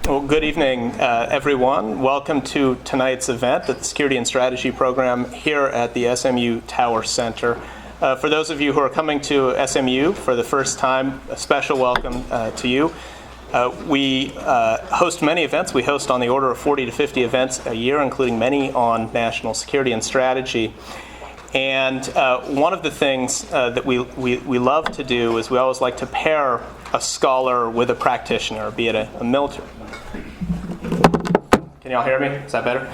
Well, good evening, everyone. Welcome to tonight's event at the Security and Strategy Program here at the SMU Tower Center. For those of you who are coming to SMU for the first time, a special welcome to you. We host many events. We host on the order of 40 to 50 events a year, including many on national security and strategy. And one of the things that we love to do is we always like to pair a scholar with a practitioner, be it a military. Can y'all hear me? Is that better?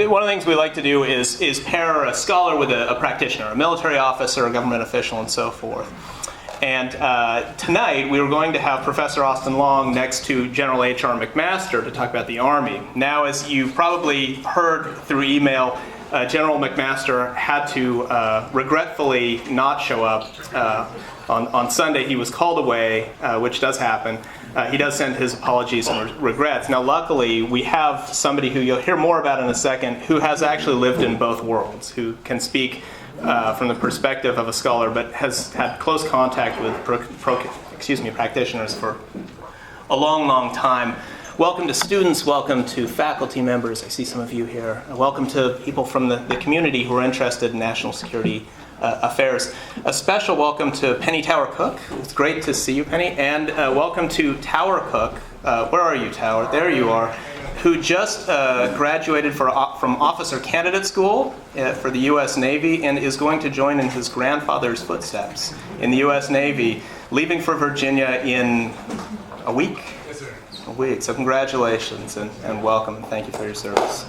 One of the things we like to do is pair a scholar with a practitioner, a military officer, a government official, and so forth. And tonight we were going to have Professor Austin Long next to General H.R. McMaster to talk about the Army. Now, as you've probably heard through email, General McMaster had to regretfully not show up on Sunday. He was called away, which does happen. He does send his apologies and regrets. Now, luckily, we have somebody who you'll hear more about in a second who has actually lived in both worlds, who can speak from the perspective of a scholar, but has had close contact with practitioners for a long, long time. Welcome to students, welcome to faculty members. I see some of you here. Welcome to people from the community who are interested in national security affairs. A special welcome to Penny Tower Cook. It's great to see you, Penny. And welcome to Tower Cook. Where are you, Tower? There you are. Who just graduated from Officer Candidate School for the U.S. Navy and is going to join in his grandfather's footsteps in the U.S. Navy, leaving for Virginia in a week? Yes, sir. A week. So congratulations and welcome, and thank you for your service.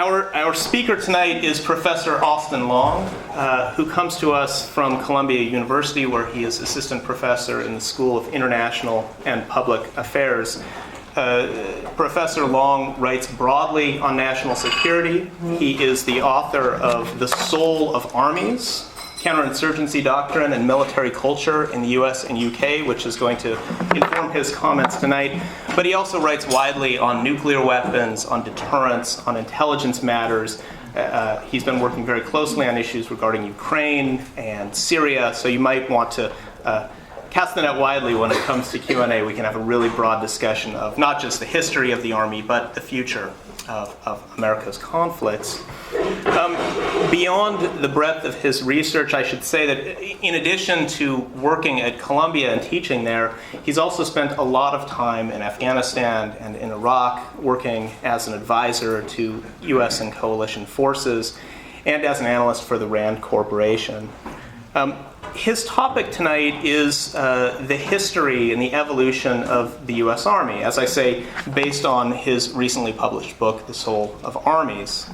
Our speaker tonight is Professor Austin Long, who comes to us from Columbia University, where he is assistant professor in the School of International and Public Affairs. Professor Long writes broadly on national security. He is the author of The Soul of Armies, Counterinsurgency Doctrine and Military Culture in the US and UK, which is going to inform his comments tonight. But he also writes widely on nuclear weapons, on deterrence, on intelligence matters. He's been working very closely on issues regarding Ukraine and Syria, so you might want to cast the net widely when it comes to Q&A. We can have a really broad discussion of not just the history of the Army, but the future of America's conflicts. Beyond the breadth of his research, I should say that in addition to working at Columbia and teaching there, he's also spent a lot of time in Afghanistan and in Iraq, working as an advisor to U.S. and coalition forces and as an analyst for the RAND Corporation. His topic tonight is the history and the evolution of the U.S. Army, as I say, based on his recently published book, The Soul of Armies.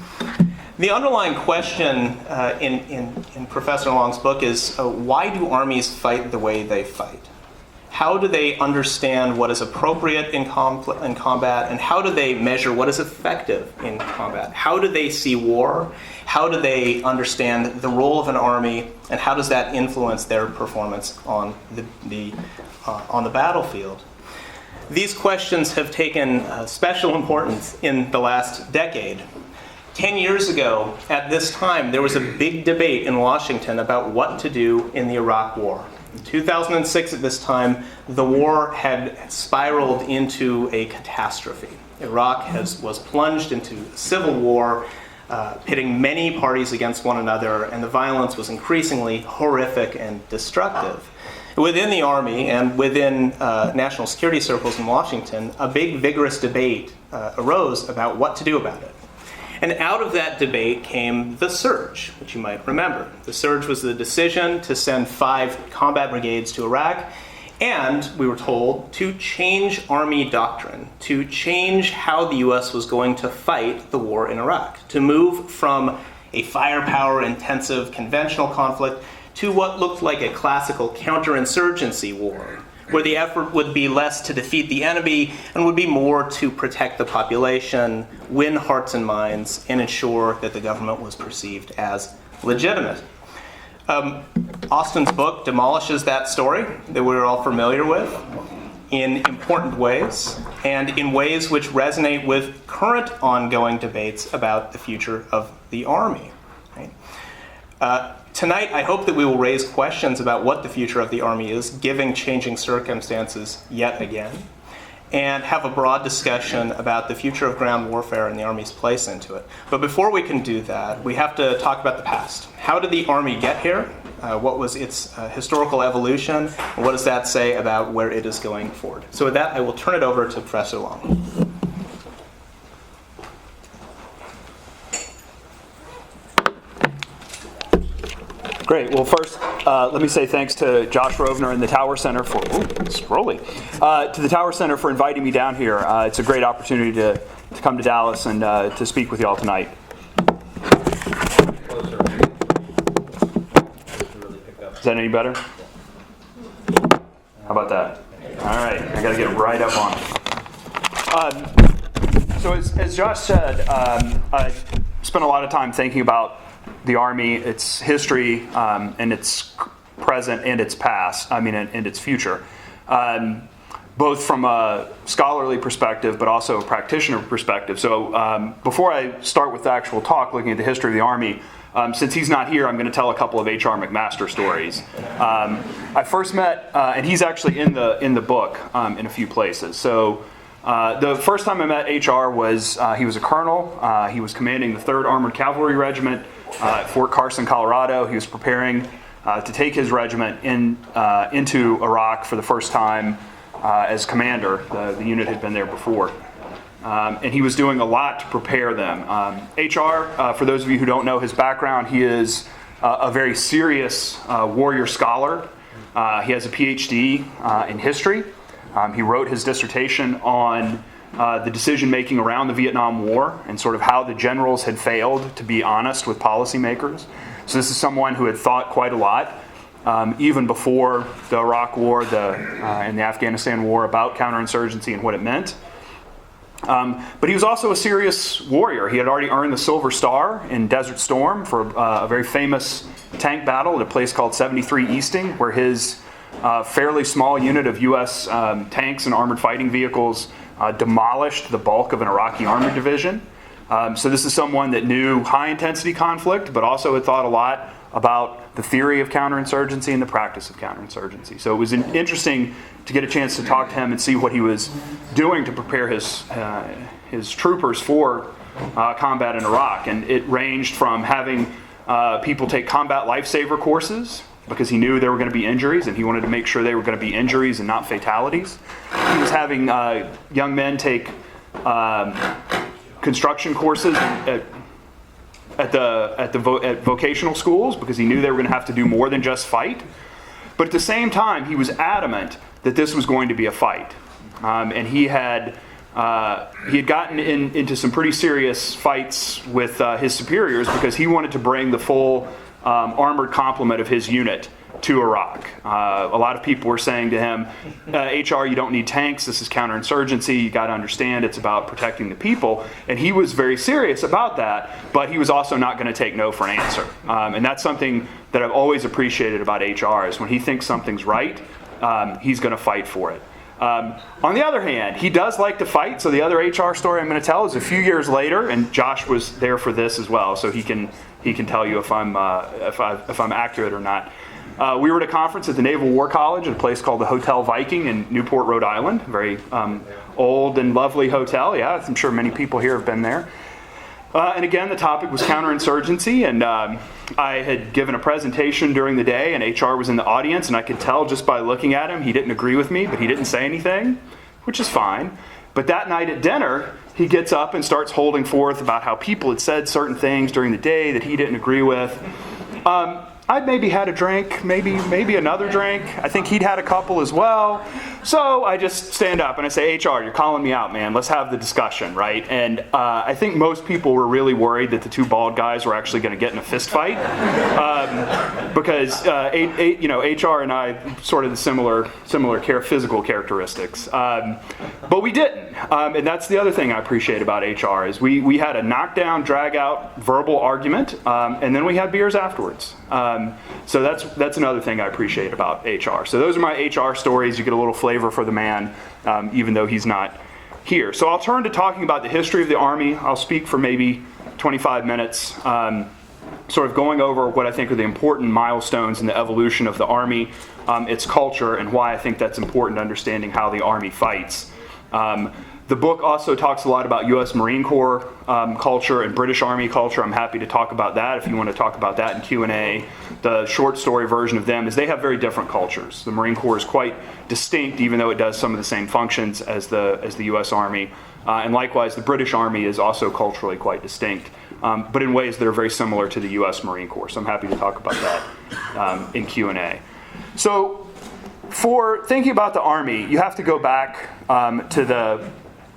The underlying question in Professor Long's book is, why do armies fight the way they fight? How do they understand what is appropriate in combat, and how do they measure what is effective in combat? How do they see war? How do they understand the role of an army, and how does that influence their performance on the battlefield? These questions have taken special importance in the last decade. 10 years ago, at this time, there was a big debate in Washington about what to do in the Iraq War. In 2006, at this time, the war had spiraled into a catastrophe. Iraq was plunged into civil war, pitting many parties against one another, and the violence was increasingly horrific and destructive. Within the Army and within national security circles in Washington, a big, vigorous debate arose about what to do about it. And out of that debate came the surge, which you might remember. The surge was the decision to send 5 combat brigades to Iraq, and we were told to change Army doctrine, to change how the U.S. was going to fight the war in Iraq, to move from a firepower-intensive conventional conflict to what looked like a classical counterinsurgency war, where the effort would be less to defeat the enemy and would be more to protect the population, win hearts and minds, and ensure that the government was perceived as legitimate. Austin's book demolishes that story that we're all familiar with in important ways, and in ways which resonate with current ongoing debates about the future of the Army. Right? Tonight, I hope that we will raise questions about what the future of the Army is, given changing circumstances yet again, and have a broad discussion about the future of ground warfare and the Army's place into it. But before we can do that, we have to talk about the past. How did the Army get here? What was its historical evolution? And what does that say about where it is going forward? So with that, I will turn it over to Professor Long. Great. Well, first, let me say thanks to Josh Rovner and the Tower Center for to the Tower Center for inviting me down here. It's a great opportunity to come to Dallas and to speak with you all tonight. Is that any better? How about that? All right. I got to get right up on it. So as Josh said, I spent a lot of time thinking about the Army, its history, and its present and its past, and its future, both from a scholarly perspective, but also a practitioner perspective. So before I start with the actual talk, looking at the history of the Army, since he's not here, I'm going to tell a couple of H.R. McMaster stories. I first met, and he's actually in the book in a few places. So the first time I met H.R. was he was a colonel. He was commanding the 3rd Armored Cavalry Regiment at Fort Carson, Colorado. He was preparing to take his regiment into Iraq for the first time as commander. The unit had been there before. And he was doing a lot to prepare them. H.R., for those of you who don't know his background, he is a very serious warrior scholar. He has a PhD in history. He wrote his dissertation on the decision-making around the Vietnam War and sort of how the generals had failed to be honest with policymakers. So this is someone who had thought quite a lot, even before the Iraq War and the Afghanistan War, about counterinsurgency and what it meant. But he was also a serious warrior. He had already earned the Silver Star in Desert Storm for a very famous tank battle at a place called 73 Easting, where his fairly small unit of U.S. Tanks and armored fighting vehicles demolished the bulk of an Iraqi armored division. So this is someone that knew high-intensity conflict, but also had thought a lot about the theory of counterinsurgency and the practice of counterinsurgency. So it was interesting to get a chance to talk to him and see what he was doing to prepare his troopers for combat in Iraq. And it ranged from having people take combat lifesaver courses, because he knew there were going to be injuries, and he wanted to make sure they were going to be injuries and not fatalities. He was having young men take construction courses at vocational schools, because he knew they were going to have to do more than just fight. But at the same time, he was adamant that this was going to be a fight, and he had gotten into some pretty serious fights with his superiors because he wanted to bring the full armored complement of his unit to Iraq. A lot of people were saying to him, HR, you don't need tanks, this is counterinsurgency, you got to understand it's about protecting the people. And he was very serious about that, but he was also not going to take no for an answer. And that's something that I've always appreciated about HR, is when he thinks something's right, he's going to fight for it. On the other hand, he does like to fight, so the other HR story I'm going to tell is a few years later, and Josh was there for this as well, so he can tell you if I'm accurate or not. We were at a conference at the Naval War College at a place called the Hotel Viking in Newport, Rhode Island. Very old and lovely hotel. Yeah, I'm sure many people here have been there. And again, the topic was counterinsurgency, and I had given a presentation during the day, and HR was in the audience, and I could tell just by looking at him he didn't agree with me, but he didn't say anything, which is fine. But that night at dinner, he gets up and starts holding forth about how people had said certain things during the day that he didn't agree with. I'd maybe had a drink, maybe another drink. I think he'd had a couple as well. So I just stand up and I say, HR, you're calling me out, man. Let's have the discussion, right? And I think most people were really worried that the two bald guys were actually going to get in a fist fight. Because HR and I sort of the similar physical characteristics. But we didn't. And that's the other thing I appreciate about HR is we had a knockdown, drag-out verbal argument, and then we had beers afterwards. So that's another thing I appreciate about HR. So those are my HR stories. You get a little flavor for the man, even though he's not here. So I'll turn to talking about the history of the Army. I'll speak for maybe 25 minutes. sort of going over what I think are the important milestones in the evolution of the Army, its culture, and why I think that's important to understanding how the Army fights. The book also talks a lot about U.S. Marine Corps culture and British Army culture. I'm happy to talk about that if you want to talk about that in Q&A. The short story version of them is they have very different cultures. The Marine Corps is quite distinct, even though it does some of the same functions as the U.S. Army. And likewise, the British Army is also culturally quite distinct, but in ways that are very similar to the U.S. Marine Corps. So I'm happy to talk about that in Q&A. So for thinking about the Army, you have to go back to the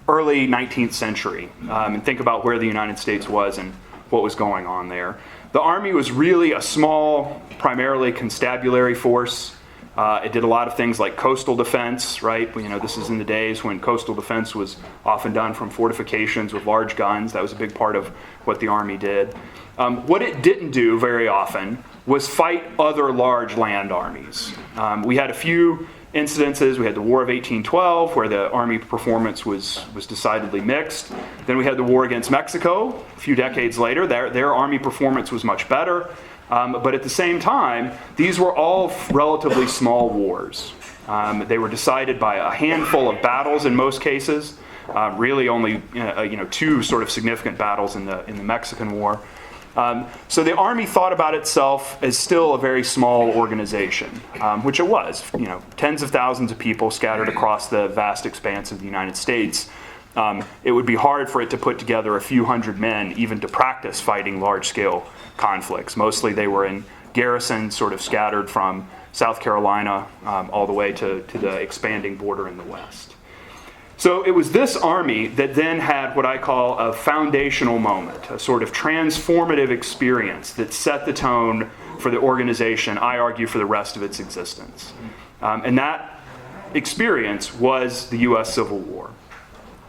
early 19th century and think about where the United States was and what was going on there. The Army was really a small, primarily constabulary force. It did a lot of things like coastal defense, right? This is in the days when coastal defense was often done from fortifications with large guns. That was a big part of what the Army did. What it didn't do very often was fight other large land armies. We had a few incidences. We had the War of 1812, where the Army performance was decidedly mixed. Then we had the war against Mexico a few decades later. Their Army performance was much better. But at the same time, these were all relatively small wars. They were decided by a handful of battles in most cases. Really only two sort of significant battles in the Mexican War. So the Army thought about itself as still a very small organization, which it was. Tens of thousands of people scattered across the vast expanse of the United States. It would be hard for it to put together a few hundred men even to practice fighting large-scale conflicts. Mostly they were in garrisons, sort of scattered from South Carolina all the way to the expanding border in the West. So it was this Army that then had what I call a foundational moment, a sort of transformative experience that set the tone for the organization, I argue, for the rest of its existence. And that experience was the U.S. Civil War.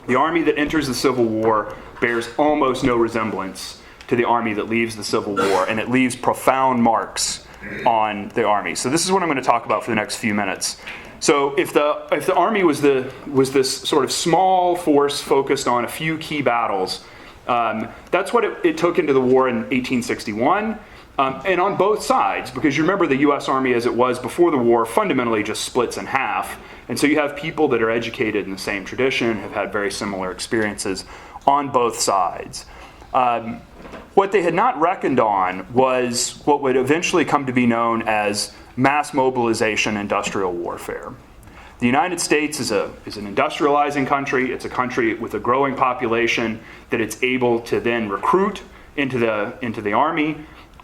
The Army that enters the Civil War bears almost no resemblance to the Army that leaves the Civil War, and it leaves profound marks on the Army. So this is what I'm going to talk about for the next few minutes. So if the Army was this sort of small force focused on a few key battles, that's what it took into the war in 1861. And on both sides, because you remember the U.S. Army as it was before the war fundamentally just splits in half. And so you have people that are educated in the same tradition, have had very similar experiences on both sides. What they had not reckoned on was what would eventually come to be known as mass mobilization industrial warfare. The United States is an industrializing country. It's a country with a growing population that it's able to then recruit into the Army,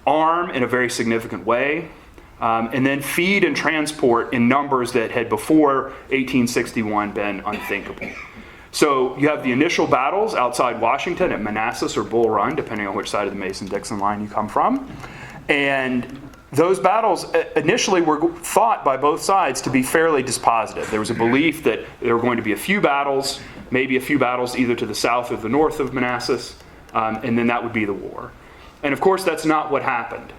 arm in a very significant way, and then feed and transport in numbers that had before 1861 been unthinkable. So you have the initial battles outside Washington at Manassas or Bull Run, depending on which side of the Mason-Dixon line you come from. And those battles initially were thought by both sides to be fairly dispositive. There was a belief that there were going to be a few battles, maybe a few battles either to the south or the north of Manassas, and then that would be the war. And of course, that's not what happened.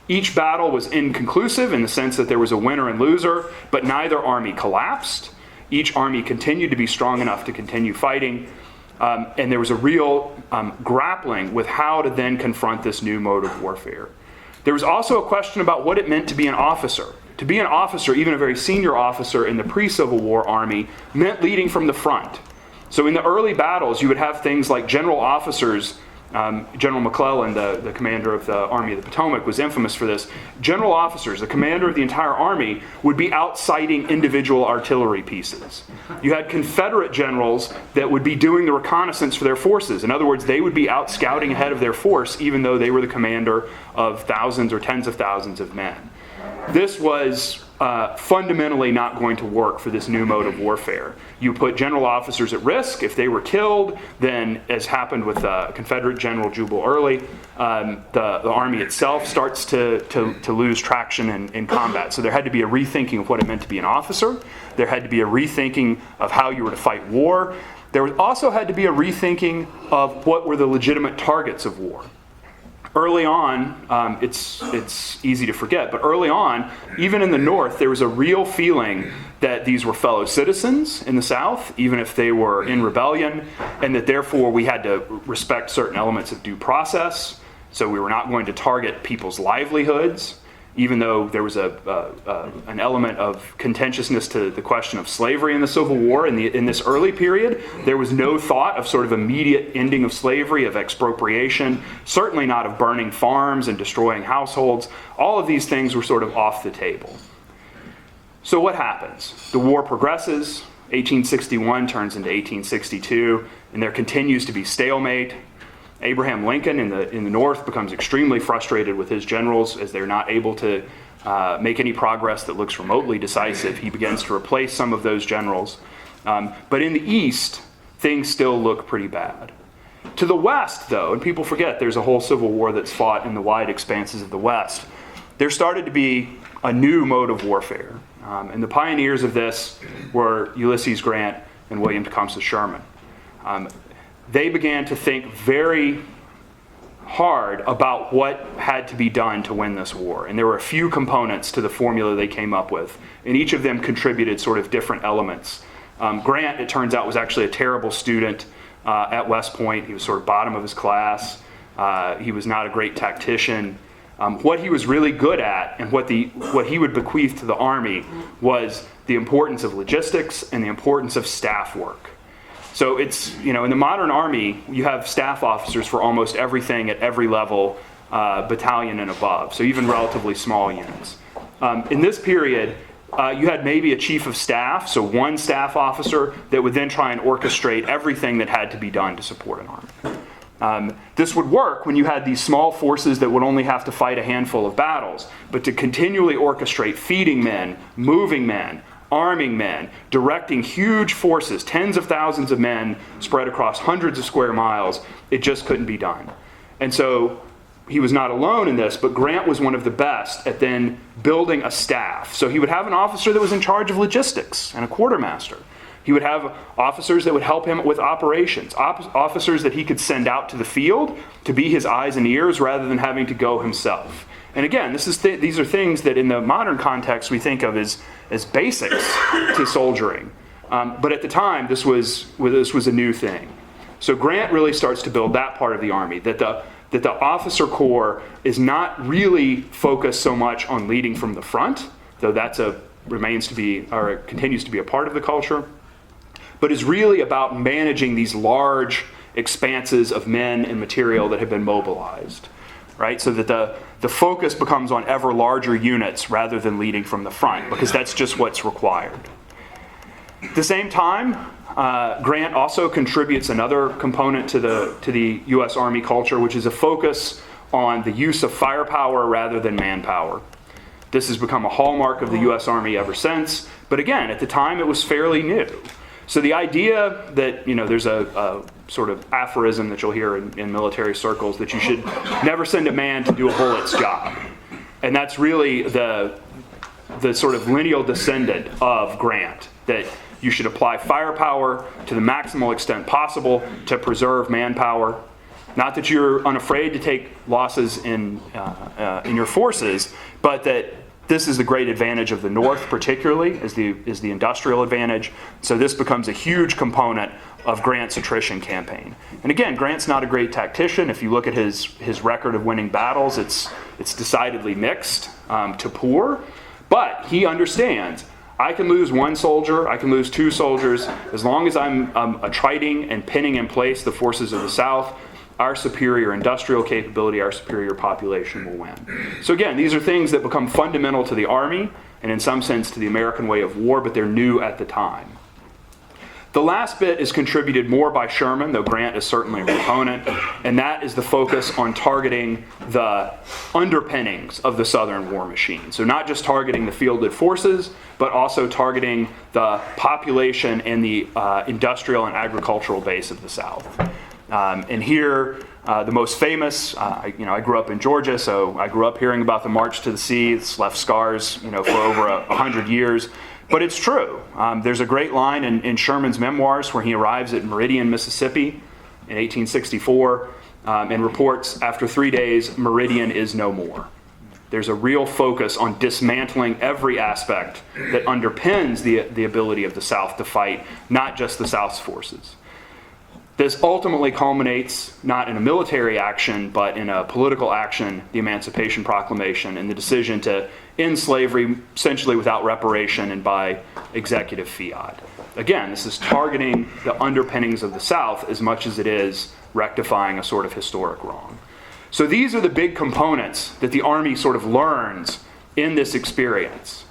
Each battle was inconclusive in the sense that there was a winner and loser, but neither army collapsed. Each army continued to be strong enough to continue fighting, and there was a real grappling with how to then confront this new mode of warfare. There was also a question about what it meant to be an officer. To be an officer, even a very senior officer in the pre-Civil War Army, meant leading from the front. So in the early battles, you would have things like general officers. General McClellan, the commander of the Army of the Potomac, was infamous for this. General officers, the commander of the entire army, would be out sighting individual artillery pieces. You had Confederate generals that would be doing the reconnaissance for their forces. In other words, they would be out scouting ahead of their force, even though they were the commander of thousands or tens of thousands of men. This was fundamentally not going to work for this new mode of warfare. You put general officers at risk. If they were killed, then, as happened with Confederate General Jubal Early, the Army itself starts to lose traction in combat. So there had to be a rethinking of what it meant to be an officer. There had to be a rethinking of how you were to fight war. There also had to be a rethinking of what were the legitimate targets of war. Early on, it's easy to forget, but early on, even in the North, there was a real feeling that these were fellow citizens in the South, even if they were in rebellion, and that therefore we had to respect certain elements of due process. So we were not going to target people's livelihoods, even though there was an element of contentiousness to the question of slavery in the Civil War in this early period. There was no thought of sort of immediate ending of slavery, of expropriation, certainly not of burning farms and destroying households. All of these things were sort of off the table. So what happens? The war progresses. 1861 turns into 1862, and there continues to be stalemate. Abraham Lincoln in the North becomes extremely frustrated with his generals as they're not able to make any progress that looks remotely decisive. He begins to replace some of those generals. But in the East, things still look pretty bad. To the West, though, and people forget there's a whole civil war that's fought in the wide expanses of the West, there started to be a new mode of warfare. And the pioneers of this were Ulysses Grant and William Tecumseh Sherman. They began to think very hard about what had to be done to win this war. And there were a few components to the formula they came up with. And each of them contributed sort of different elements. Grant, it turns out, was actually a terrible student at West Point. He was sort of bottom of his class. He was not a great tactician. What he was really good at and what he would bequeath to the Army was the importance of logistics and the importance of staff work. So it's, in the modern Army, you have staff officers for almost everything at every level, battalion and above, so even relatively small units. In this period, you had maybe a chief of staff, so one staff officer that would then try and orchestrate everything that had to be done to support an army. This would work when you had these small forces that would only have to fight a handful of battles, but to continually orchestrate feeding men, moving men, arming men, directing huge forces, tens of thousands of men spread across hundreds of square miles, it just couldn't be done. And so he was not alone in this, but Grant was one of the best at then building a staff. So he would have an officer that was in charge of logistics and a quartermaster. He would have officers that would help him with operations, officers that he could send out to the field to be his eyes and ears rather than having to go himself. And again, these are things that in the modern context we think of as basics to soldiering. But at the time, this was a new thing. So Grant really starts to build that part of the Army, that the officer corps is not really focused so much on leading from the front, though that's continues to be a part of the culture, but is really about managing these large expanses of men and material that have been mobilized, right? So that the focus becomes on ever larger units rather than leading from the front, because that's just what's required. At the same time, Grant also contributes another component to the U.S. Army culture, which is a focus on the use of firepower rather than manpower. This has become a hallmark of the U.S. Army ever since, but again, at the time it was fairly new. So the idea that, there's a sort of aphorism that you'll hear in military circles that you should never send a man to do a bullet's job. And that's really the sort of lineal descendant of Grant, that you should apply firepower to the maximal extent possible to preserve manpower. Not that you're unafraid to take losses in your forces, but that this is the great advantage of the North, particularly, is the industrial advantage. So this becomes a huge component of Grant's attrition campaign. And again, Grant's not a great tactician. If you look at his record of winning battles, it's decidedly mixed to poor. But he understands, I can lose one soldier, I can lose two soldiers, as long as I'm attriting and pinning in place the forces of the South, our superior industrial capability, our superior population will win. So again, these are things that become fundamental to the Army and in some sense to the American way of war, but they're new at the time. The last bit is contributed more by Sherman, though Grant is certainly a proponent, and that is the focus on targeting the underpinnings of the Southern war machine. So not just targeting the fielded forces, but also targeting the population and the industrial and agricultural base of the South. And here, the most famous, I grew up in Georgia, so I grew up hearing about the March to the Sea. It's left scars, for over 100 years. But it's true. There's a great line in Sherman's memoirs where he arrives at Meridian, Mississippi in 1864 and reports, after 3 days, Meridian is no more. There's a real focus on dismantling every aspect that underpins the ability of the South to fight, not just the South's forces. This ultimately culminates not in a military action, but in a political action, the Emancipation Proclamation, and the decision to end slavery essentially without reparation and by executive fiat. Again, this is targeting the underpinnings of the South as much as it is rectifying a sort of historic wrong. So these are the big components that the Army sort of learns in this experience.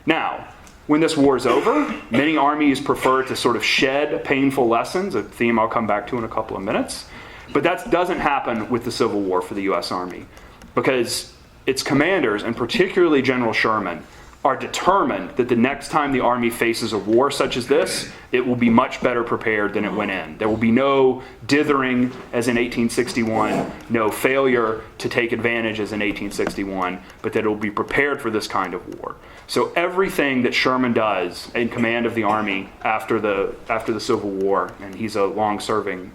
Now, when this war is over, many armies prefer to sort of shed painful lessons, a theme I'll come back to in a couple of minutes. But that doesn't happen with the Civil War for the U.S. Army, because its commanders, and particularly General Sherman, are determined that the next time the Army faces a war such as this, it will be much better prepared than it went in. There will be no dithering as in 1861, no failure to take advantage as in 1861, but that it will be prepared for this kind of war. So everything that Sherman does in command of the Army after the Civil War, and he's a long-serving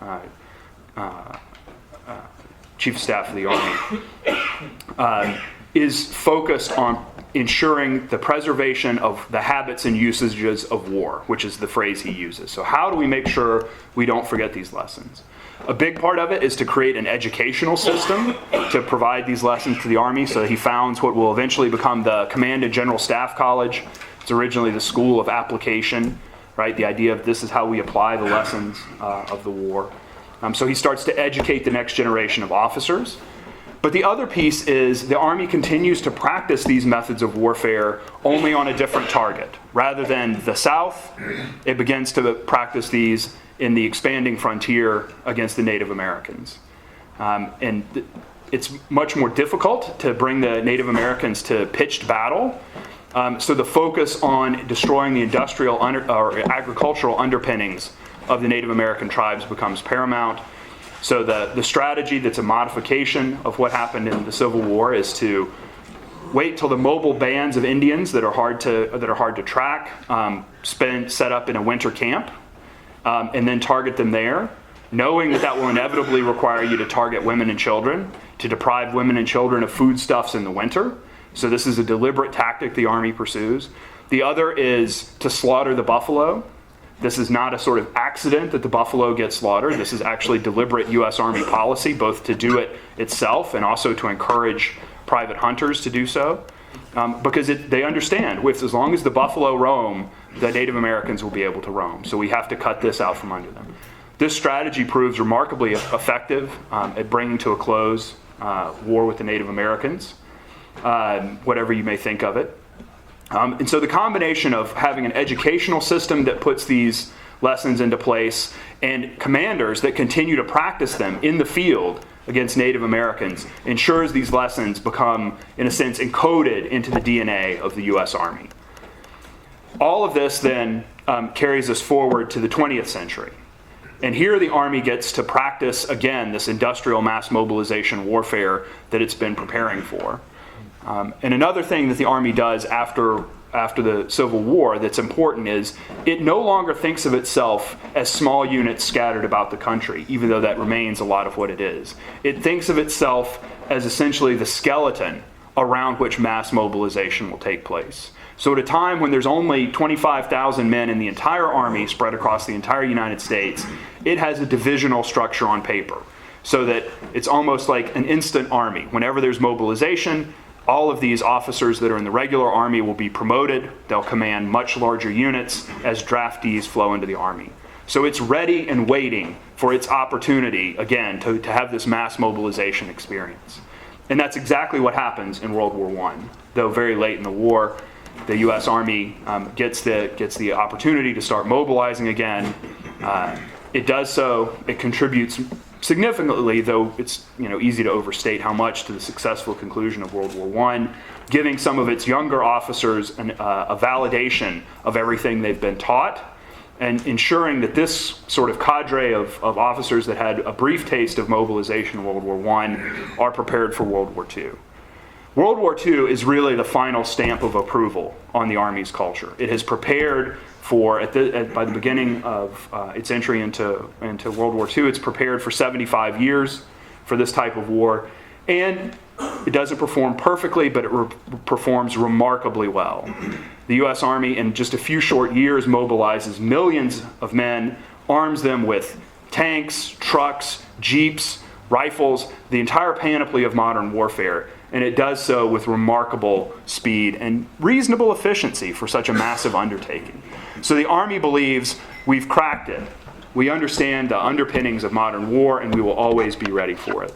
Chief of Staff of the Army, is focused on ensuring the preservation of the habits and usages of war, which is the phrase he uses. So how do we make sure we don't forget these lessons? A big part of it is to create an educational system to provide these lessons to the Army. So he founds what will eventually become the Command and General Staff College. It's originally the School of Application, right? The idea of this is how we apply the lessons of the war. So he starts to educate the next generation of officers. But the other piece is the Army continues to practice these methods of warfare only on a different target. Rather than the South, it begins to practice these in the expanding frontier against the Native Americans. It's much more difficult to bring the Native Americans to pitched battle. So the focus on destroying the industrial or agricultural underpinnings of the Native American tribes becomes paramount. So the strategy that's a modification of what happened in the Civil War is to wait till the mobile bands of Indians that are hard to track set up in a winter camp, and then target them there, knowing that will inevitably require you to target women and children, to deprive women and children of foodstuffs in the winter. So this is a deliberate tactic the Army pursues. The other is to slaughter the buffalo. This is not a sort of accident that the buffalo gets slaughtered. This is actually deliberate U.S. Army policy, both to do it itself and also to encourage private hunters to do so. Because they understand, as long as the buffalo roam, the Native Americans will be able to roam. So we have to cut this out from under them. This strategy proves remarkably effective at bringing to a close war with the Native Americans, whatever you may think of it. And so the combination of having an educational system that puts these lessons into place and commanders that continue to practice them in the field against Native Americans ensures these lessons become, in a sense, encoded into the DNA of the U.S. Army. All of this then carries us forward to the 20th century. And here the Army gets to practice, again, this industrial mass mobilization warfare that it's been preparing for. And another thing that the Army does after the Civil War that's important is it no longer thinks of itself as small units scattered about the country, even though that remains a lot of what it is. It thinks of itself as essentially the skeleton around which mass mobilization will take place. So at a time when there's only 25,000 men in the entire Army spread across the entire United States, it has a divisional structure on paper, so that it's almost like an instant army. Whenever there's mobilization, all of these officers that are in the regular Army will be promoted. They'll command much larger units as draftees flow into the Army. So it's ready and waiting for its opportunity, again, to have this mass mobilization experience. And that's exactly what happens in World War I. Though very late in the war, the U.S. Army gets the opportunity to start mobilizing again. It does so. It contributes significantly, though it's easy to overstate how much, to the successful conclusion of World War I, giving some of its younger officers a validation of everything they've been taught, and ensuring that this sort of cadre of officers that had a brief taste of mobilization in World War I are prepared for World War II. World War II is really the final stamp of approval on the Army's culture. It has prepared for, by the beginning of its entry into World War II, it's prepared for 75 years for this type of war. And it doesn't perform perfectly, but it performs remarkably well. The U.S. Army, in just a few short years, mobilizes millions of men, arms them with tanks, trucks, jeeps, rifles, the entire panoply of modern warfare, and it does so with remarkable speed and reasonable efficiency for such a massive undertaking. So the Army believes we've cracked it. We understand the underpinnings of modern war, and we will always be ready for it.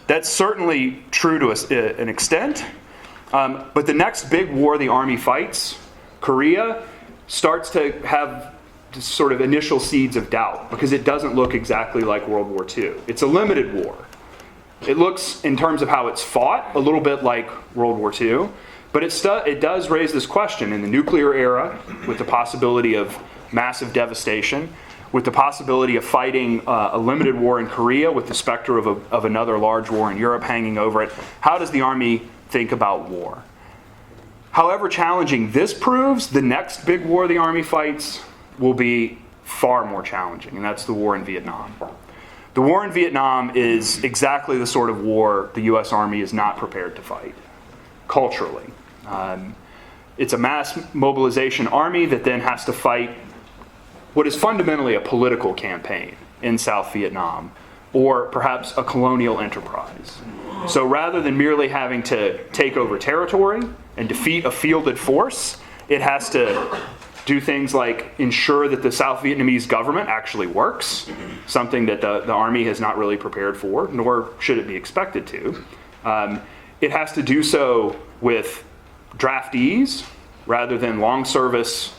That's certainly true to an extent, but the next big war the Army fights, Korea, starts to have sort of initial seeds of doubt because it doesn't look exactly like World War II. It's a limited war. It looks, in terms of how it's fought, a little bit like World War II, but it does raise this question in the nuclear era with the possibility of massive devastation, with the possibility of fighting a limited war in Korea with the specter of another large war in Europe hanging over it. How does the Army think about war? However challenging this proves, the next big war the Army fights will be far more challenging, and that's the war in Vietnam. The war in Vietnam is exactly the sort of war the U.S. Army is not prepared to fight, culturally. It's a mass mobilization army that then has to fight what is fundamentally a political campaign in South Vietnam, or perhaps a colonial enterprise. So rather than merely having to take over territory and defeat a fielded force, it has to do things like ensure that the South Vietnamese government actually works, something that the Army has not really prepared for, nor should it be expected to. It has to do so with draftees rather than long service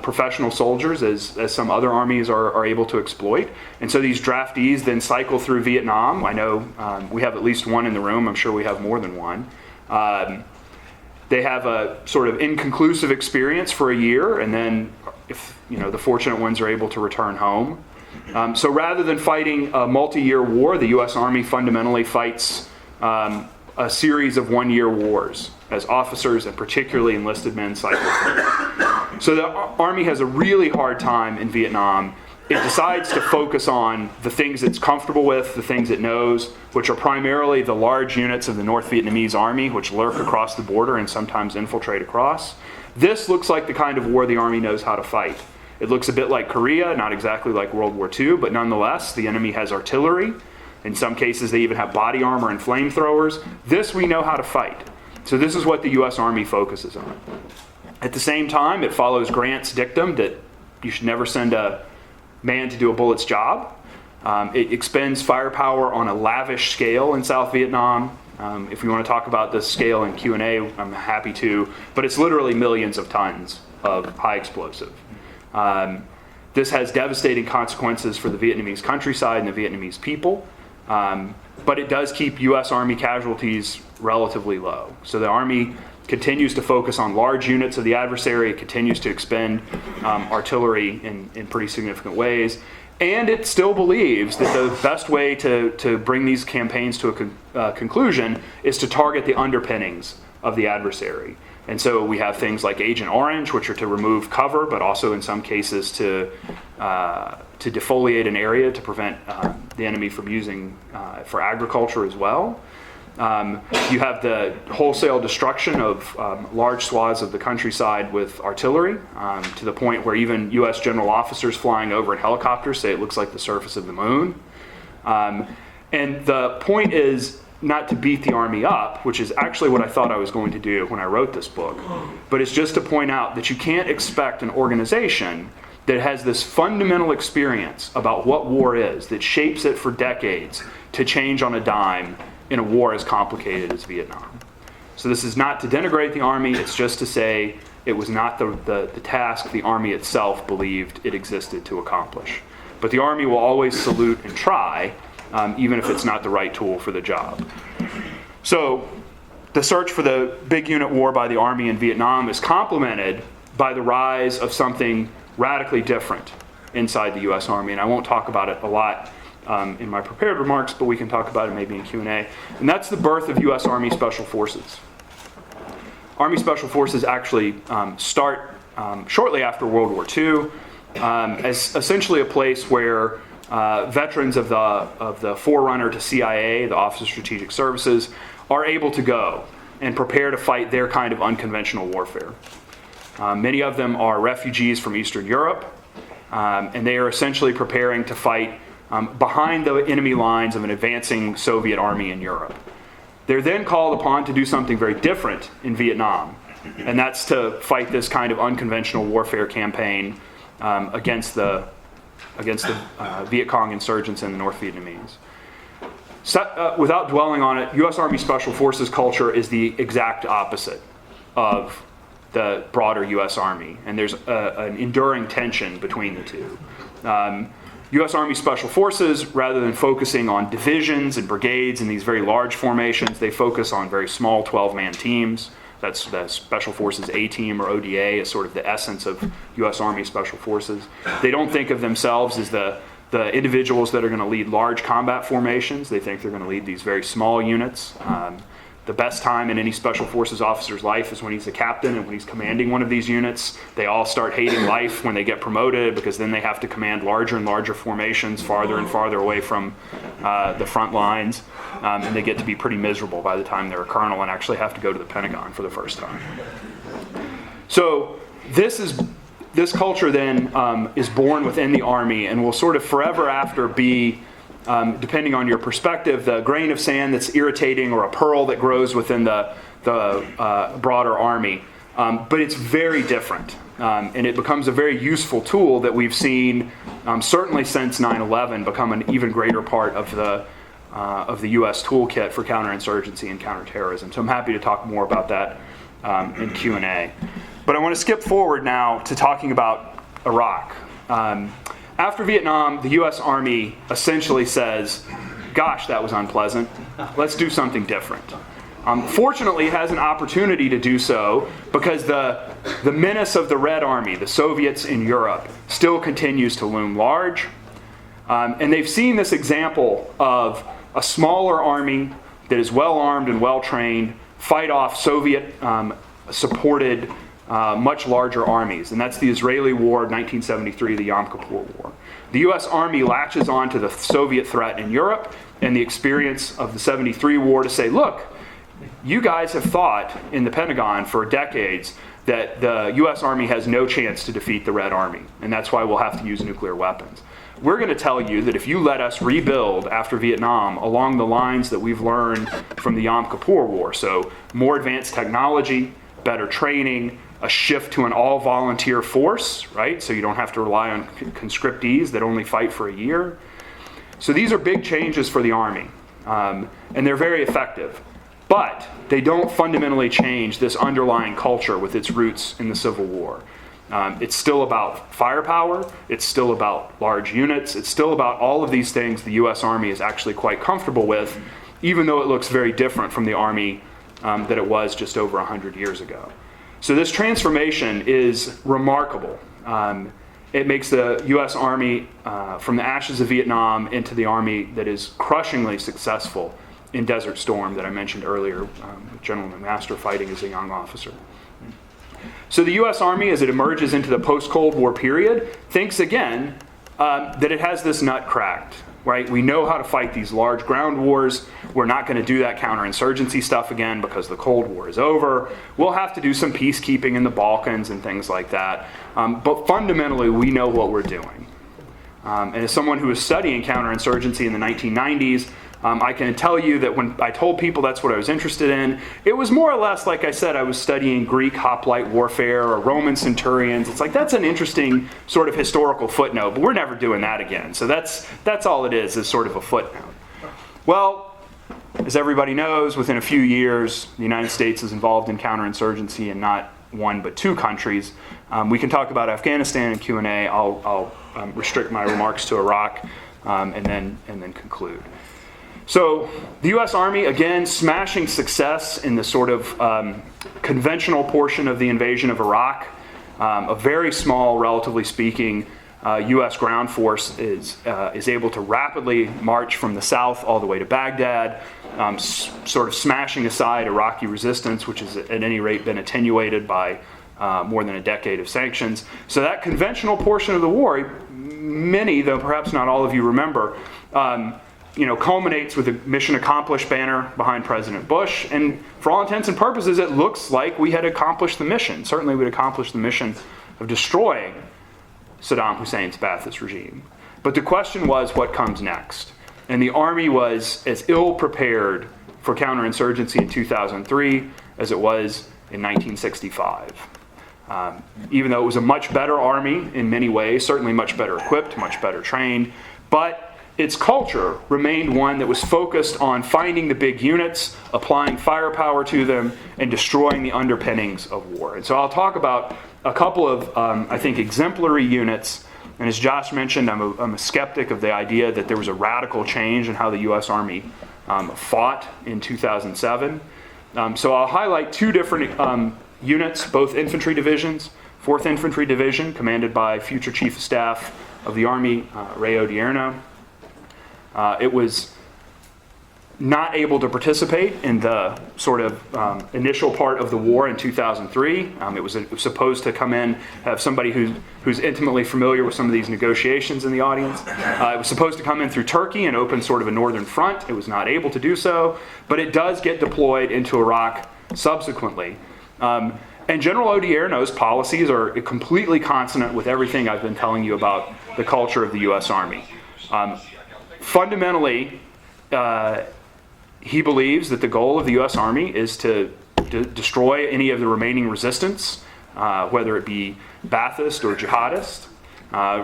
professional soldiers as some other armies are able to exploit. And so these draftees then cycle through Vietnam. I know we have at least one in the room. I'm sure we have more than one. They have a sort of inconclusive experience for a year, and then if the fortunate ones are able to return home. So rather than fighting a multi-year war, the U.S. Army fundamentally fights a series of one-year wars as officers and particularly enlisted men cycle through. So the Army has a really hard time in Vietnam. It decides to focus on the things it's comfortable with, the things it knows, which are primarily the large units of the North Vietnamese Army, which lurk across the border and sometimes infiltrate across. This looks like the kind of war the Army knows how to fight. It looks a bit like Korea, not exactly like World War II, but nonetheless, the enemy has artillery. In some cases, they even have body armor and flamethrowers. This we know how to fight. So this is what the U.S. Army focuses on. At the same time, it follows Grant's dictum that you should never send a man to do a bullet's job. It expends firepower on a lavish scale in South Vietnam. If we want to talk about this scale in Q&A, I'm happy to, but it's literally millions of tons of high explosive. This has devastating consequences for the Vietnamese countryside and the Vietnamese people, but it does keep U.S. Army casualties relatively low. So the Army continues to focus on large units of the adversary. It continues to expend artillery in pretty significant ways. And it still believes that the best way to bring these campaigns to a conclusion is to target the underpinnings of the adversary. And so we have things like Agent Orange, which are to remove cover, but also in some cases to defoliate an area to prevent the enemy from using for agriculture as well. You have the wholesale destruction of large swaths of the countryside with artillery, to the point where even U.S. general officers flying over in helicopters say it looks like the surface of the moon. And the point is not to beat the Army up, which is actually what I thought I was going to do when I wrote this book, but it's just to point out that you can't expect an organization that has this fundamental experience about what war is, that shapes it for decades, to change on a dime in a war as complicated as Vietnam. So this is not to denigrate the Army, it's just to say it was not the task the Army itself believed it existed to accomplish. But the Army will always salute and try, even if it's not the right tool for the job. So the search for the big unit war by the Army in Vietnam is complemented by the rise of something radically different inside the U.S. Army, and I won't talk about it a lot in my prepared remarks, but we can talk about it maybe in Q&A. And that's the birth of U.S. Army Special Forces. Army Special Forces actually start shortly after World War II as essentially a place where veterans of the forerunner to CIA, the Office of Strategic Services, are able to go and prepare to fight their kind of unconventional warfare. Many of them are refugees from Eastern Europe. and they are essentially preparing to fight behind the enemy lines of an advancing Soviet army in Europe. They're then called upon to do something very different in Vietnam, and that's to fight this kind of unconventional warfare campaign against the Viet Cong insurgents and the North Vietnamese. Without dwelling on it, U.S. Army Special Forces culture is the exact opposite of the broader U.S. Army, and there's an enduring tension between the two. U.S. Army Special Forces, rather than focusing on divisions and brigades and these very large formations, they focus on very small 12-man teams. That's the Special Forces A-Team or ODA is sort of the essence of U.S. Army Special Forces. They don't think of themselves as the individuals that are going to lead large combat formations. They think they're going to lead these very small units. The best time in any Special Forces officer's life is when he's a captain and when he's commanding one of these units. They all start hating life when they get promoted because then they have to command larger and larger formations farther and farther away from the front lines. And they get to be pretty miserable by the time they're a colonel and actually have to go to the Pentagon for the first time. So this culture then is born within the Army and will sort of forever after be, depending on your perspective, the grain of sand that's irritating or a pearl that grows within the broader Army. But it's very different. And it becomes a very useful tool that we've seen, certainly since 9/11, become an even greater part of the U.S. toolkit for counterinsurgency and counterterrorism. So I'm happy to talk more about that in Q&A. But I want to skip forward now to talking about Iraq. After Vietnam, the U.S. Army essentially says, gosh, that was unpleasant. Let's do something different. Fortunately, it has an opportunity to do so because the menace of the Red Army, the Soviets in Europe, still continues to loom large. And they've seen this example of a smaller army that is well-armed and well-trained fight off Soviet-supported much larger armies, and that's the Israeli War of 1973, the Yom Kippur War. The U.S. Army latches on to the Soviet threat in Europe and the experience of the 73 war to say, look, you guys have thought in the Pentagon for decades that the U.S. Army has no chance to defeat the Red Army, and that's why we'll have to use nuclear weapons. We're going to tell you that if you let us rebuild after Vietnam along the lines that we've learned from the Yom Kippur War, so more advanced technology, better training, a shift to an all-volunteer force, right? So you don't have to rely on conscriptees that only fight for a year. So these are big changes for the Army, and they're very effective. But they don't fundamentally change this underlying culture with its roots in the Civil War. It's still about firepower. It's still about large units. It's still about all of these things the U.S. Army is actually quite comfortable with, even though it looks very different from the Army that it was just over 100 years ago. So this transformation is remarkable. It makes the U.S. Army from the ashes of Vietnam into the Army that is crushingly successful in Desert Storm that I mentioned earlier, with General McMaster fighting as a young officer. So the U.S. Army, as it emerges into the post-Cold War period, thinks again that it has this nut cracked. Right? We know how to fight these large ground wars. We're not going to do that counterinsurgency stuff again because the Cold War is over. We'll have to do some peacekeeping in the Balkans and things like that. But fundamentally, we know what we're doing. And as someone who was studying counterinsurgency in the 1990s, I can tell you that when I told people that's what I was interested in, it was more or less like I said I was studying Greek hoplite warfare or Roman centurions. It's like that's an interesting sort of historical footnote, but we're never doing that again. So that's all it is sort of a footnote. Well, as everybody knows, within a few years, the United States is involved in counterinsurgency in not one but two countries. We can talk about Afghanistan in Q&A. I'll restrict my remarks to Iraq and then conclude. So the U.S. Army, again, smashing success in the sort of conventional portion of the invasion of Iraq. A very small, relatively speaking, U.S. ground force is able to rapidly march from the south all the way to Baghdad, sort of smashing aside Iraqi resistance, which has at any rate been attenuated by more than a decade of sanctions. So that conventional portion of the war, many, though perhaps not all of you remember, culminates with a mission accomplished banner behind President Bush. And for all intents and purposes, it looks like we had accomplished the mission. Certainly we'd accomplished the mission of destroying Saddam Hussein's Ba'athist regime. But the question was, what comes next? And the Army was as ill prepared for counterinsurgency in 2003 as it was in 1965. Even though it was a much better Army in many ways, certainly much better equipped, much better trained, but its culture remained one that was focused on finding the big units, applying firepower to them, and destroying the underpinnings of war. And so I'll talk about a couple of, I think, exemplary units. And as Josh mentioned, I'm a skeptic of the idea that there was a radical change in how the U.S. Army fought in 2007. So I'll highlight two different units, both infantry divisions. 4th Infantry Division, commanded by future Chief of Staff of the Army, Ray Odierno. It was not able to participate in the sort of initial part of the war in 2003. It was supposed to come in, have somebody who's intimately familiar with some of these negotiations in the audience. It was supposed to come in through Turkey and open sort of a northern front. It was not able to do so, but it does get deployed into Iraq subsequently. And General Odierno's policies are completely consonant with everything I've been telling you about the culture of the U.S. Army. Fundamentally, he believes that the goal of the U.S. Army is to destroy any of the remaining resistance, whether it be Ba'athist or jihadist.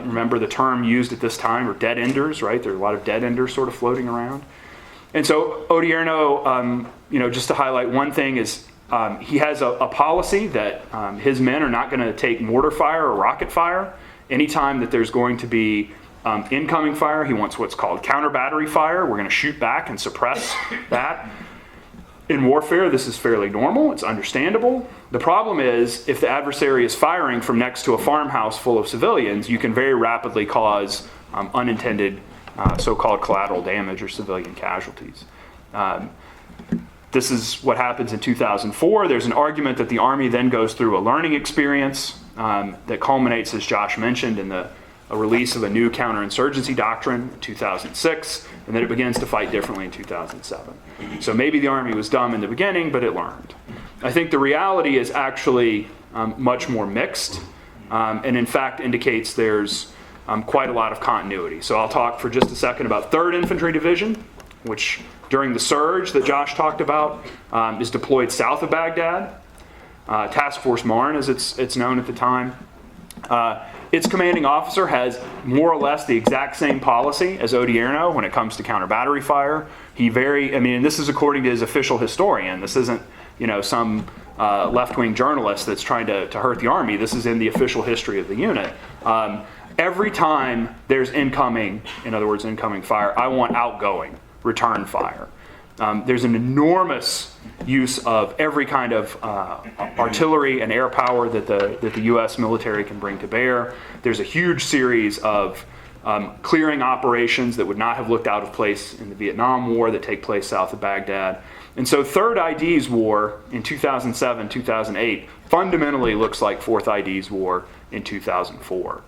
Remember the term used at this time are dead enders, right? There are a lot of dead enders sort of floating around. And so Odierno, just to highlight one thing is he has a policy that his men are not going to take mortar fire or rocket fire. Anytime that there's going to be incoming fire, he wants what's called counter battery fire. We're going to shoot back and suppress that. In warfare, this is fairly normal. It's understandable. The problem is, if the adversary is firing from next to a farmhouse full of civilians, you can very rapidly cause unintended so-called collateral damage or civilian casualties. This is what happens in 2004. There's an argument that the Army then goes through a learning experience that culminates, as Josh mentioned, in a release of a new counterinsurgency doctrine in 2006, and then it begins to fight differently in 2007. So maybe the Army was dumb in the beginning, but it learned. I think the reality is actually much more mixed, and in fact indicates there's quite a lot of continuity. So I'll talk for just a second about 3rd Infantry Division, which during the surge that Josh talked about is deployed south of Baghdad. Task Force Marne, as it's known at the time. Its commanding officer has more or less the exact same policy as Odierno when it comes to counter battery fire. And this is according to his official historian. This isn't, some left-wing journalist that's trying to hurt the Army. This is in the official history of the unit. Every time there's incoming fire, I want outgoing, return fire. There's an enormous use of every kind of artillery and air power that the U.S. military can bring to bear. There's a huge series of clearing operations that would not have looked out of place in the Vietnam War that take place south of Baghdad. And so 3rd ID's war in 2007, 2008 fundamentally looks like 4th ID's war in 2004.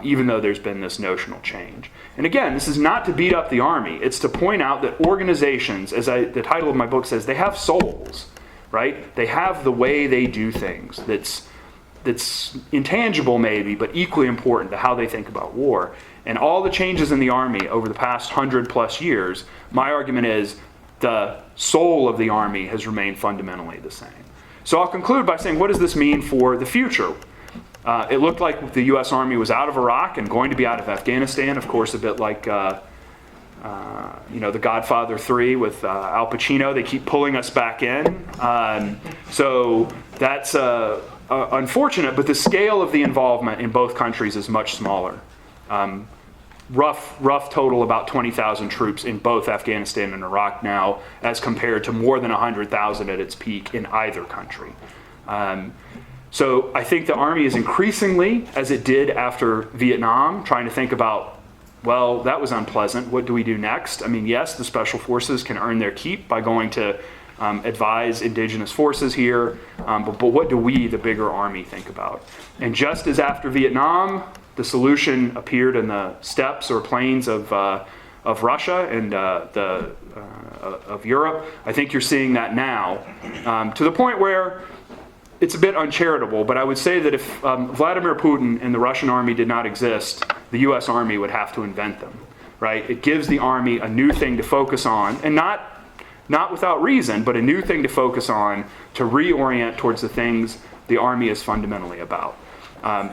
Even though there's been this notional change. And again, this is not to beat up the Army. It's to point out that organizations, as the title of my book says, they have souls, right? They have the way they do things that's intangible maybe, but equally important to how they think about war. And all the changes in the Army over the past 100+ years, my argument is the soul of the Army has remained fundamentally the same. So I'll conclude by saying, what does this mean for the future? It looked like the U.S. Army was out of Iraq and going to be out of Afghanistan, of course, a bit like The Godfather 3 with Al Pacino. They keep pulling us back in. So that's unfortunate, but the scale of the involvement in both countries is much smaller. Rough total about 20,000 troops in both Afghanistan and Iraq now, as compared to more than 100,000 at its peak in either country. So I think the Army is increasingly, as it did after Vietnam, trying to think about, well, that was unpleasant. What do we do next? I mean, yes, the Special Forces can earn their keep by going to advise indigenous forces here, but what do we, the bigger Army, think about? And just as after Vietnam, the solution appeared in the steppes or plains of Russia and of Europe, I think you're seeing that now, to the point where it's a bit uncharitable, but I would say that if Vladimir Putin and the Russian army did not exist, the U.S. Army would have to invent them, right? It gives the Army a new thing to focus on, and not without reason, but a new thing to focus on to reorient towards the things the Army is fundamentally about.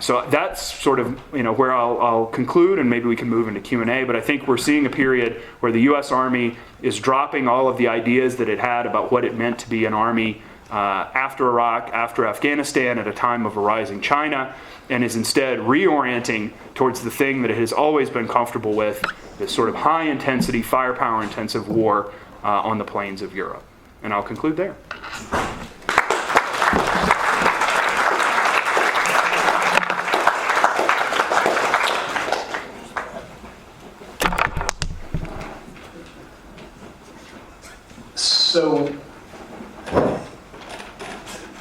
So that's sort of where I'll conclude, and maybe we can move into Q&A. But I think we're seeing a period where the U.S. Army is dropping all of the ideas that it had about what it meant to be an army after Iraq, after Afghanistan, at a time of a rising China, and is instead reorienting towards the thing that it has always been comfortable with, this sort of high-intensity, firepower-intensive war on the plains of Europe. And I'll conclude there. So,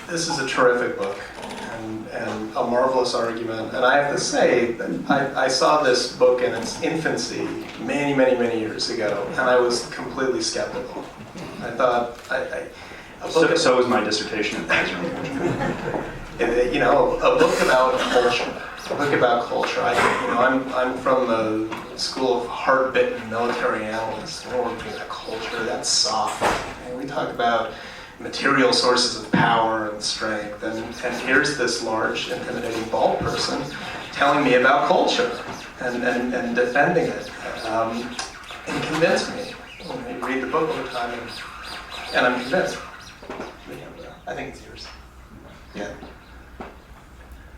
this is a terrific book and a marvelous argument. And I have to say that I saw this book in its infancy many, many, many years ago, and I was completely skeptical. I thought, So was my dissertation advisor. A book about culture. A book about culture. I'm from the school of hard-bitten military analysts. We're looking at culture. That's soft. And we talk about material sources of power and strength. And here's this large, intimidating, bald person telling me about culture and defending it. And convinced me. You read the book over time, and I'm convinced. I think it's yours. Yeah.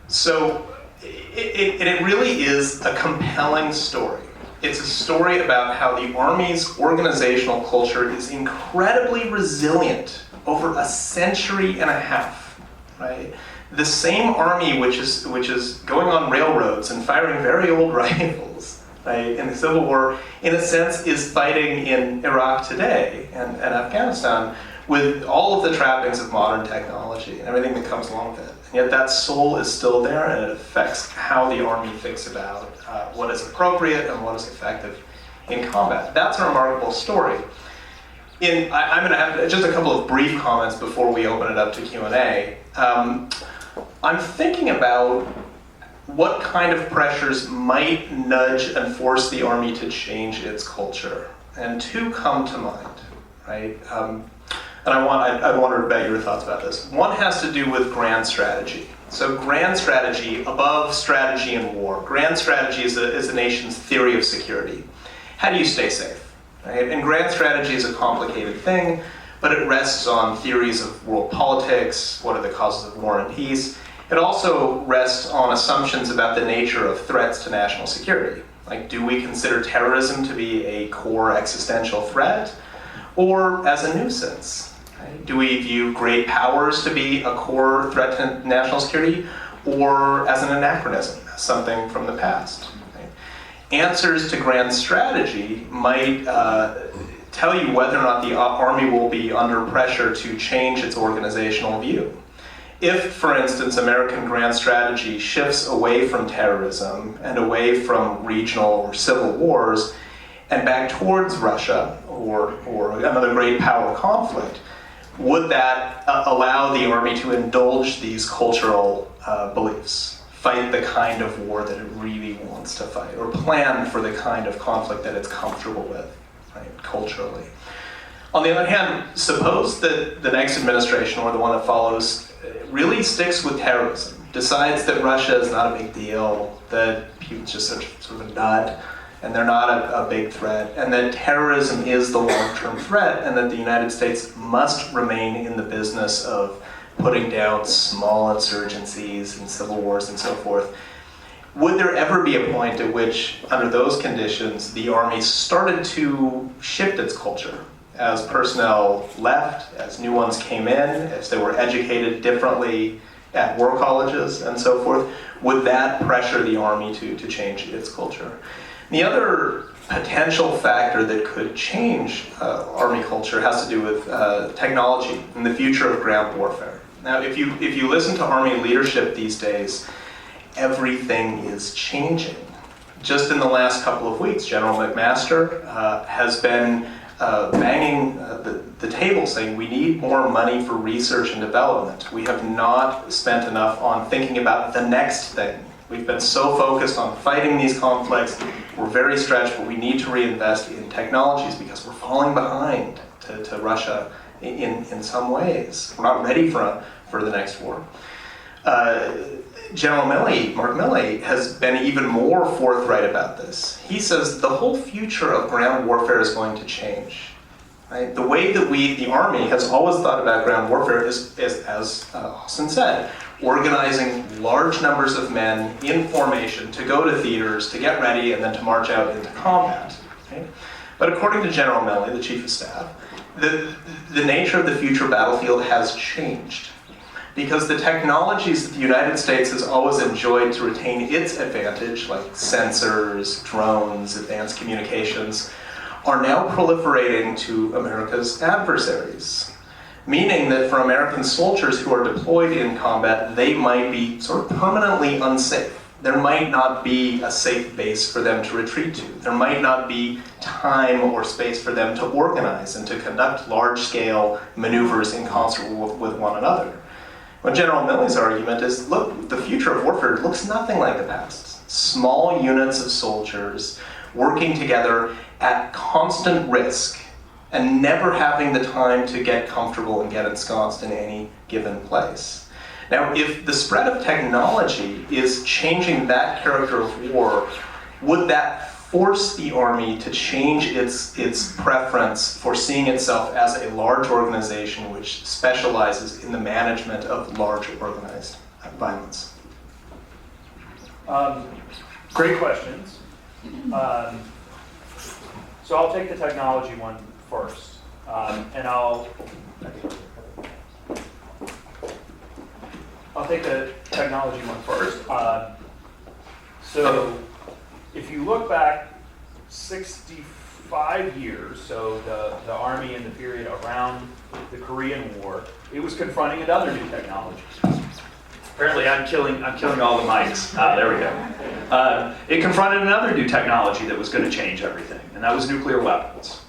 So it really is a compelling story. It's a story about how the Army's organizational culture is incredibly resilient over a century and a half, right? The same Army which is going on railroads and firing very old rifles, right, in the Civil War, in a sense, is fighting in Iraq today and Afghanistan with all of the trappings of modern technology and everything that comes along with it. And yet that soul is still there, and it affects how the Army thinks about what is appropriate and what is effective in combat. That's a remarkable story. I'm going to have just a couple of brief comments before we open it up to Q&A. I'm thinking about what kind of pressures might nudge and force the Army to change its culture. And two come to mind, right? And I wonder about your thoughts about this. One has to do with grand strategy. So grand strategy, above strategy in war. Grand strategy is a nation's theory of security. How do you stay safe? Right? And grand strategy is a complicated thing, but it rests on theories of world politics, what are the causes of war and peace. It also rests on assumptions about the nature of threats to national security. Like, do we consider terrorism to be a core existential threat, or as a nuisance? Right? Do we view great powers to be a core threat to national security, or as an anachronism, as something from the past? Right? Answers to grand strategy might tell you whether or not the Army will be under pressure to change its organizational view. If, for instance, American grand strategy shifts away from terrorism and away from regional or civil wars and back towards Russia or another great power conflict, would that allow the Army to indulge these cultural beliefs, fight the kind of war that it really wants to fight, or plan for the kind of conflict that it's comfortable with, right, culturally? On the other hand, suppose that the next administration, or the one that follows, really sticks with terrorism, decides that Russia is not a big deal, that Putin's just sort of a nut, and they're not a big threat, and that terrorism is the long-term threat, and that the United States must remain in the business of putting down small insurgencies and civil wars and so forth. Would there ever be a point at which, under those conditions, the Army started to shift its culture? As personnel left, as new ones came in, as they were educated differently at war colleges and so forth, would that pressure the Army to change its culture? The other potential factor that could change Army culture has to do with technology and the future of ground warfare. Now, if you listen to Army leadership these days, everything is changing. Just in the last couple of weeks, General McMaster has been banging the table saying we need more money for research and development. We have not spent enough on thinking about the next thing. We've been so focused on fighting these conflicts, we're very stretched, but we need to reinvest in technologies because we're falling behind to Russia in some ways. We're not ready for the next war. General Mark Milley, has been even more forthright about this. He says the whole future of ground warfare is going to change. Right? The way that the Army has always thought about ground warfare is as Austin said, organizing large numbers of men in formation to go to theaters, to get ready, and then to march out into combat. Right? But according to General Milley, the Chief of Staff, the nature of the future battlefield has changed. Because the technologies that the United States has always enjoyed to retain its advantage, like sensors, drones, advanced communications, are now proliferating to America's adversaries. Meaning that for American soldiers who are deployed in combat, they might be sort of permanently unsafe. There might not be a safe base for them to retreat to. There might not be time or space for them to organize and to conduct large-scale maneuvers in concert with one another. But General Milley's argument is, look, the future of warfare looks nothing like the past. Small units of soldiers working together at constant risk and never having the time to get comfortable and get ensconced in any given place. Now, if the spread of technology is changing that character of war, would that force the Army to change its preference for seeing itself as a large organization which specializes in the management of large organized violence? Great questions. So I'll take the technology one first, and I'll take the technology one first. So if you look back 65 years, so the Army in the period around the Korean War, it was confronting another new technology. Apparently I'm killing all the mics. There we go. It confronted another new technology that was going to change everything, and that was nuclear weapons.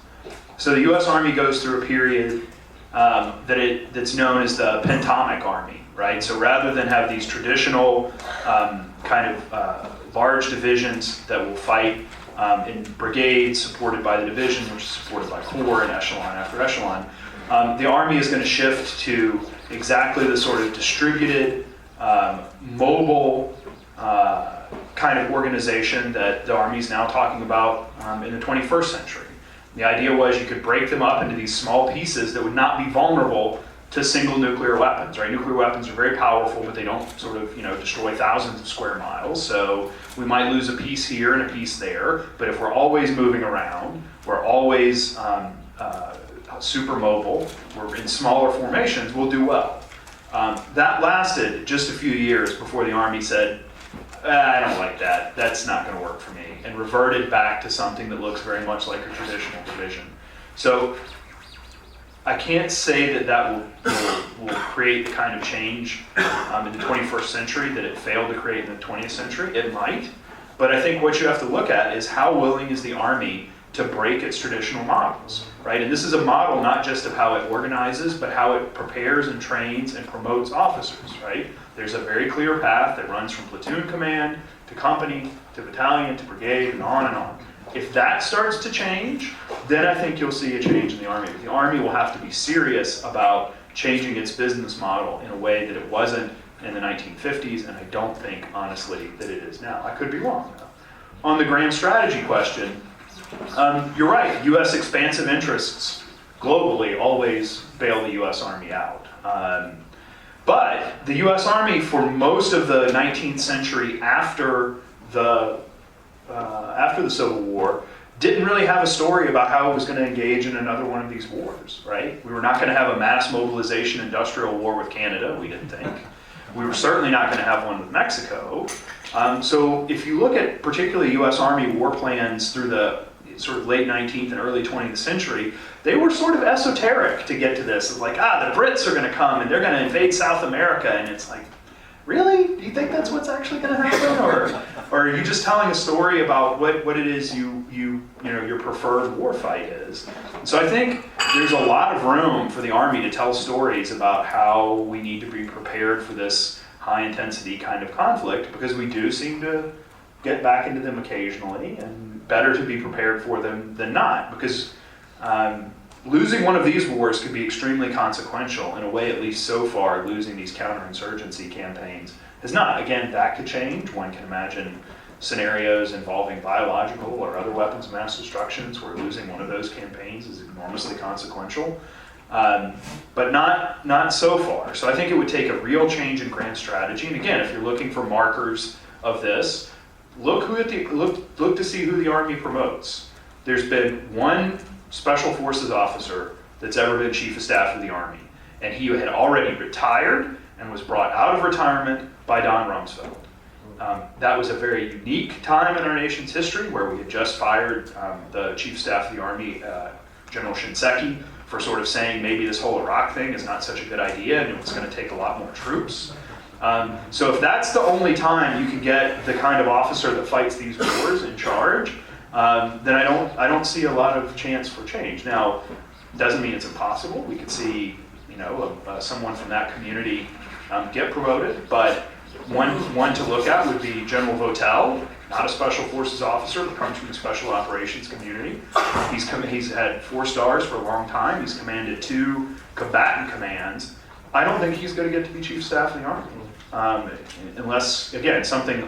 So the U.S. Army goes through a period that's known as the Pentomic Army, right? So rather than have these traditional large divisions that will fight in brigades supported by the division, which is supported by corps and echelon after echelon, the Army is going to shift to exactly the sort of distributed, mobile kind of organization that the Army is now talking about in the 21st century. The idea was you could break them up into these small pieces that would not be vulnerable to single nuclear weapons, right? Nuclear weapons are very powerful, but they don't sort of, destroy thousands of square miles. So we might lose a piece here and a piece there, but if we're always moving around, we're always super mobile, we're in smaller formations, we'll do well. That lasted just a few years before the Army said, I don't like that, that's not going to work for me, and reverted back to something that looks very much like a traditional division. So I can't say that will create the kind of change in the 21st century that it failed to create in the 20th century. It might, but I think what you have to look at is how willing is the Army to break its traditional models, right? And this is a model not just of how it organizes, but how it prepares and trains and promotes officers, right? There's a very clear path that runs from platoon command to company to battalion to brigade and on and on. If that starts to change, then I think you'll see a change in the Army. But the Army will have to be serious about changing its business model in a way that it wasn't in the 1950s, and I don't think, honestly, that it is now. I could be wrong, though. On the grand strategy question, you're right. U.S. expansive interests globally always bail the U.S. Army out. But the U.S. Army, for most of the 19th century after the Civil War, didn't really have a story about how it was going to engage in another one of these wars, right? We were not going to have a mass mobilization industrial war with Canada, we didn't think. We were certainly not going to have one with Mexico. So if you look at particularly U.S. Army war plans through the sort of late 19th and early 20th century, they were sort of esoteric to get to this. It's like, the Brits are going to come and they're going to invade South America, and it's like, really? Do you think that's what's actually going to happen? Or Or are you just telling a story about what it is your preferred war fight is? So I think there's a lot of room for the Army to tell stories about how we need to be prepared for this high intensity kind of conflict, because we do seem to get back into them occasionally, and better to be prepared for them than not, because losing one of these wars could be extremely consequential. In a way, at least so far, losing these counterinsurgency campaigns has not. Again, that could change. One can imagine scenarios involving biological or other weapons of mass destructions where losing one of those campaigns is enormously consequential, but not so far. So I think it would take a real change in grand strategy. And again, if you're looking for markers of this, look to see who the Army promotes. There's been one Special Forces officer that's ever been Chief of Staff of the Army, and he had already retired and was brought out of retirement by Don Rumsfeld. That was a very unique time in our nation's history, where we had just fired the Chief of Staff of the Army, General Shinseki, for sort of saying maybe this whole Iraq thing is not such a good idea and it's going to take a lot more troops. So if that's the only time you can get the kind of officer that fights these wars in charge, then I don't see a lot of chance for change. Now, doesn't mean it's impossible. We could see, someone from that community get promoted, but one to look at would be General Votel, not a Special Forces officer, but comes from the Special Operations community. He's had 4 stars for a long time. He's commanded 2 combatant commands. I don't think he's going to get to be Chief of Staff of the Army, unless, again, something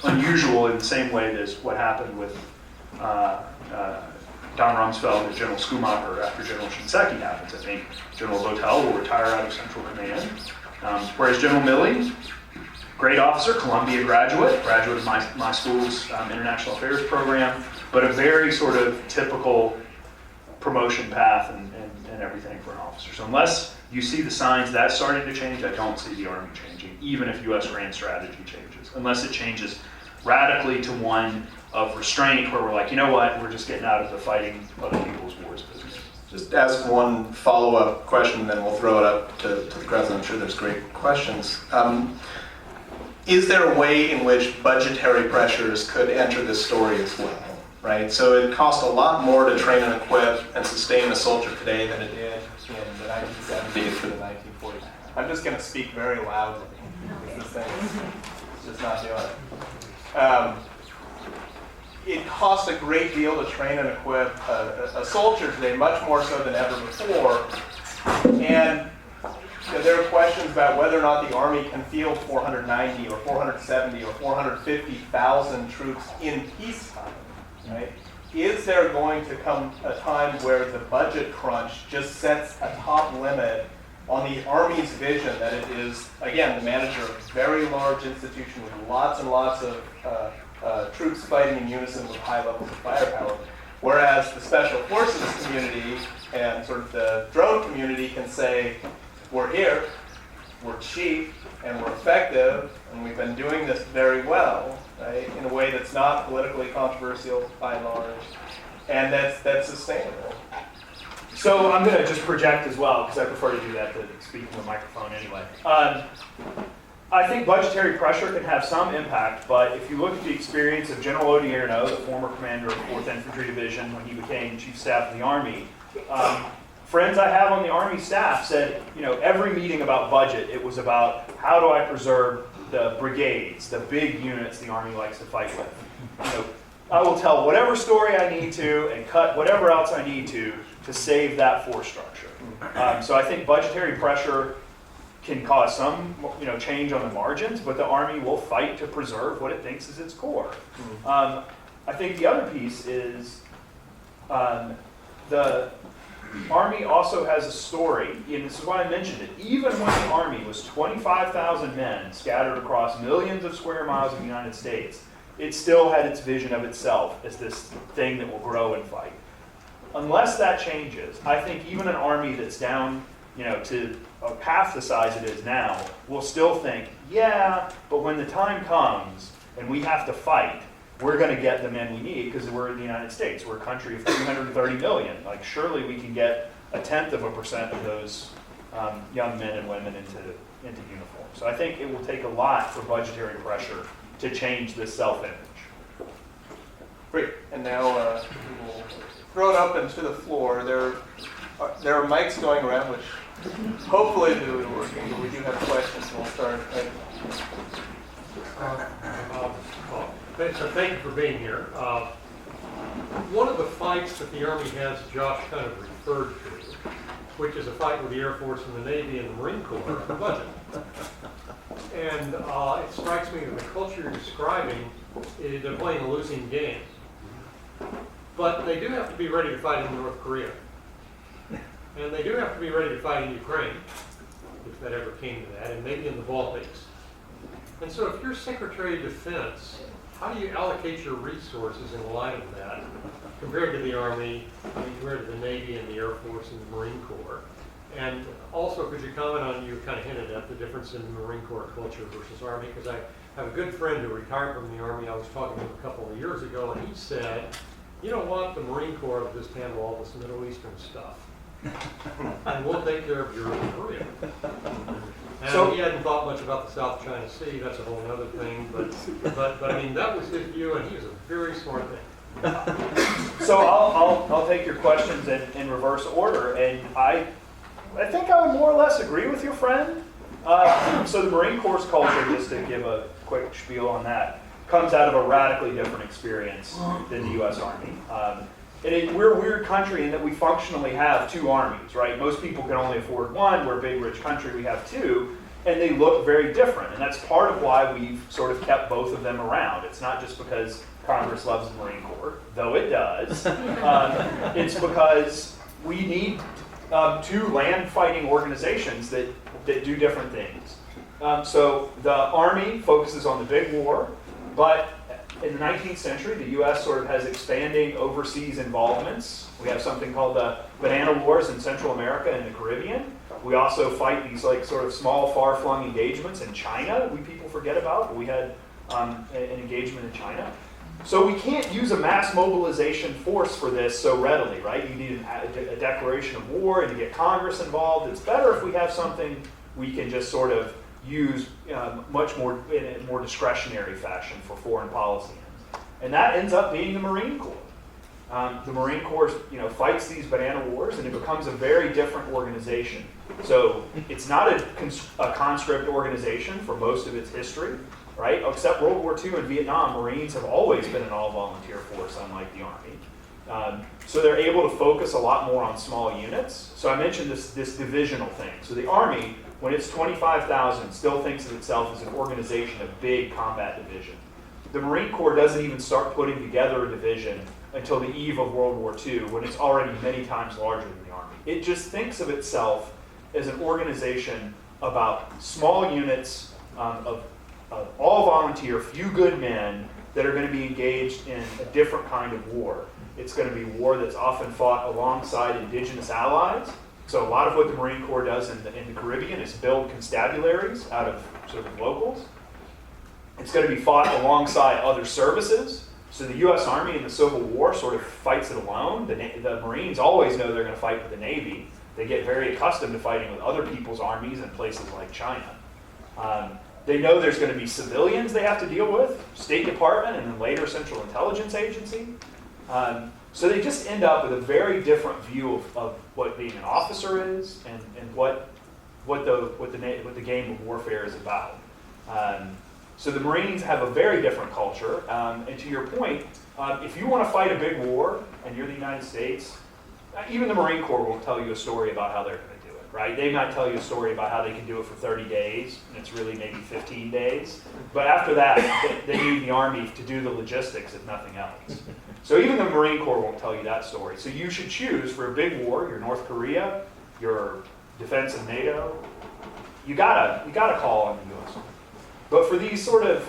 unusual in the same way as what happened with Don Rumsfeld and General Schumacher after General Shinseki happens. I think General Votel will retire out of Central Command, whereas General Milley, great officer, Columbia graduate of my school's International Affairs program, but a very sort of typical promotion path and everything for an officer. So unless you see the signs that's starting to change, I don't see the Army changing, even if U.S. grand strategy changes, unless it changes radically to one of restraint, where we're like, you know what, we're just getting out of the fighting other people's wars business. Just ask one follow-up question, and then we'll throw it up to the President. I'm sure there's great questions. Is there a way in which budgetary pressures could enter this story as well, right? So it costs a lot more to train and equip and sustain a soldier today than it did in the 1970s or the 1940s. I'm just going to speak very loudly, because this thing is just not doing it. It costs a great deal to train and equip a soldier today, much more so than ever before. And there are questions about whether or not the Army can field 490 or 470 or 450,000 troops in peacetime, right? Is there going to come a time where the budget crunch just sets a top limit on the Army's vision that it is, again, the manager of a very large institution with lots and lots of troops fighting in unison with high levels of firepower, whereas the Special Forces community and sort of the drone community can say, we're here, we're cheap, and we're effective, and we've been doing this very well, right, in a way that's not politically controversial by and large, and that's sustainable. So I'm going to just project as well, because I prefer to do that than speak from the microphone anyway. I think budgetary pressure can have some impact, but if you look at the experience of General Odierno, the former commander of the 4th Infantry Division when he became Chief of Staff of the Army, friends I have on the Army staff said, every meeting about budget, it was about how do I preserve the brigades, the big units the Army likes to fight with. I will tell whatever story I need to and cut whatever else I need to save that force structure. So I think budgetary pressure can cause some change on the margins, but the Army will fight to preserve what it thinks is its core. I think the other piece is the Army also has a story, and this is why I mentioned it. Even when the Army was 25,000 men scattered across millions of square miles of the United States, it still had its vision of itself as this thing that will grow and fight. Unless that changes, I think even an Army that's down to half the size it is now will still think, yeah, but when the time comes and we have to fight, we're going to get the men we need because we're in the United States. We're a country of 330 million. Like, surely we can get 0.1% of those young men and women into uniform. So I think it will take a lot for budgetary pressure to change this self-image. Great. And now we will throw it up into the floor. There are mics going around, which hopefully do it working. But we do have questions. We'll start. So thank you for being here. One of the fights that the Army has, Josh kind of referred to, which is a fight with the Air Force and the Navy and the Marine Corps for the budget. And it strikes me that the culture you're describing, they're playing a losing game. But they do have to be ready to fight in North Korea. And they do have to be ready to fight in Ukraine, if that ever came to that, and maybe in the Baltics. And so if you're Secretary of Defense, how do you allocate your resources in light of that compared to the Army, compared to the Navy and the Air Force and the Marine Corps? And also, could you comment on, you kind of hinted at the difference in the Marine Corps culture versus Army, because I have a good friend who retired from the Army. I was talking to him a couple of years ago, and he said, you don't want the Marine Corps to just handle all this Middle Eastern stuff. And we'll take care of Europe and Korea. And So- he hadn't thought much about the South China Sea. That's a whole other thing. But I mean, that was his view, and he was a very smart man. So I'll take your questions in reverse order, and I think I would more or less agree with your friend. So the Marine Corps culture, just to give a quick spiel on that, comes out of a radically different experience than the U.S. Army. We're a weird country in that we functionally have two armies, right? Most people can only afford one. We're a big, rich country. We have two, and they look very different. And that's part of why we've sort of kept both of them around. It's not just because Congress loves the Marine Corps, though it does. It's because we need two land-fighting organizations that do different things. So the Army focuses on the big war, but in the 19th century, the U.S. sort of has expanding overseas involvements. We have something called the Banana Wars in Central America and the Caribbean. We also fight these like sort of small, far-flung engagements in China people forget about. We had an engagement in China. So we can't use a mass mobilization force for this so readily, right? You need a declaration of war and you get Congress involved. It's better if we have something we can just sort of use much more in a more discretionary fashion for foreign policy ends. And that ends up being the Marine Corps. The Marine Corps, fights these banana wars, and it becomes a very different organization. So it's not a conscript organization for most of its history, right? Except World War II and Vietnam, Marines have always been an all-volunteer force, unlike the Army. So they're able to focus a lot more on small units. So I mentioned this divisional thing. So the Army, when it's 25,000, still thinks of itself as an organization of big combat division. The Marine Corps doesn't even start putting together a division until the eve of World War II, when it's already many times larger than the Army. It just thinks of itself as an organization about small units of all volunteer, few good men that are going to be engaged in a different kind of war. It's going to be war that's often fought alongside indigenous allies. So a lot of what the Marine Corps does in the Caribbean is build constabularies out of sort of locals. It's going to be fought alongside other services. So the U.S. Army in the Civil War sort of fights it alone. The Marines always know they're going to fight with the Navy. They get very accustomed to fighting with other people's armies in places like China. They know there's going to be civilians they have to deal with, State Department, and then later Central Intelligence Agency. So they just end up with a very different view of what being an officer is and what the game of warfare is about. So the Marines have a very different culture. And to your point, if you want to fight a big war and you're the United States, even the Marine Corps won't tell you a story about how they're going to do it, right? They might tell you a story about how they can do it for 30 days, and it's really maybe 15 days. But after that, they need the Army to do the logistics, if nothing else. So even the Marine Corps won't tell you that story. So you should choose for a big war, your North Korea, your defense of NATO. You gotta call on the U.S. Army. But for these sort of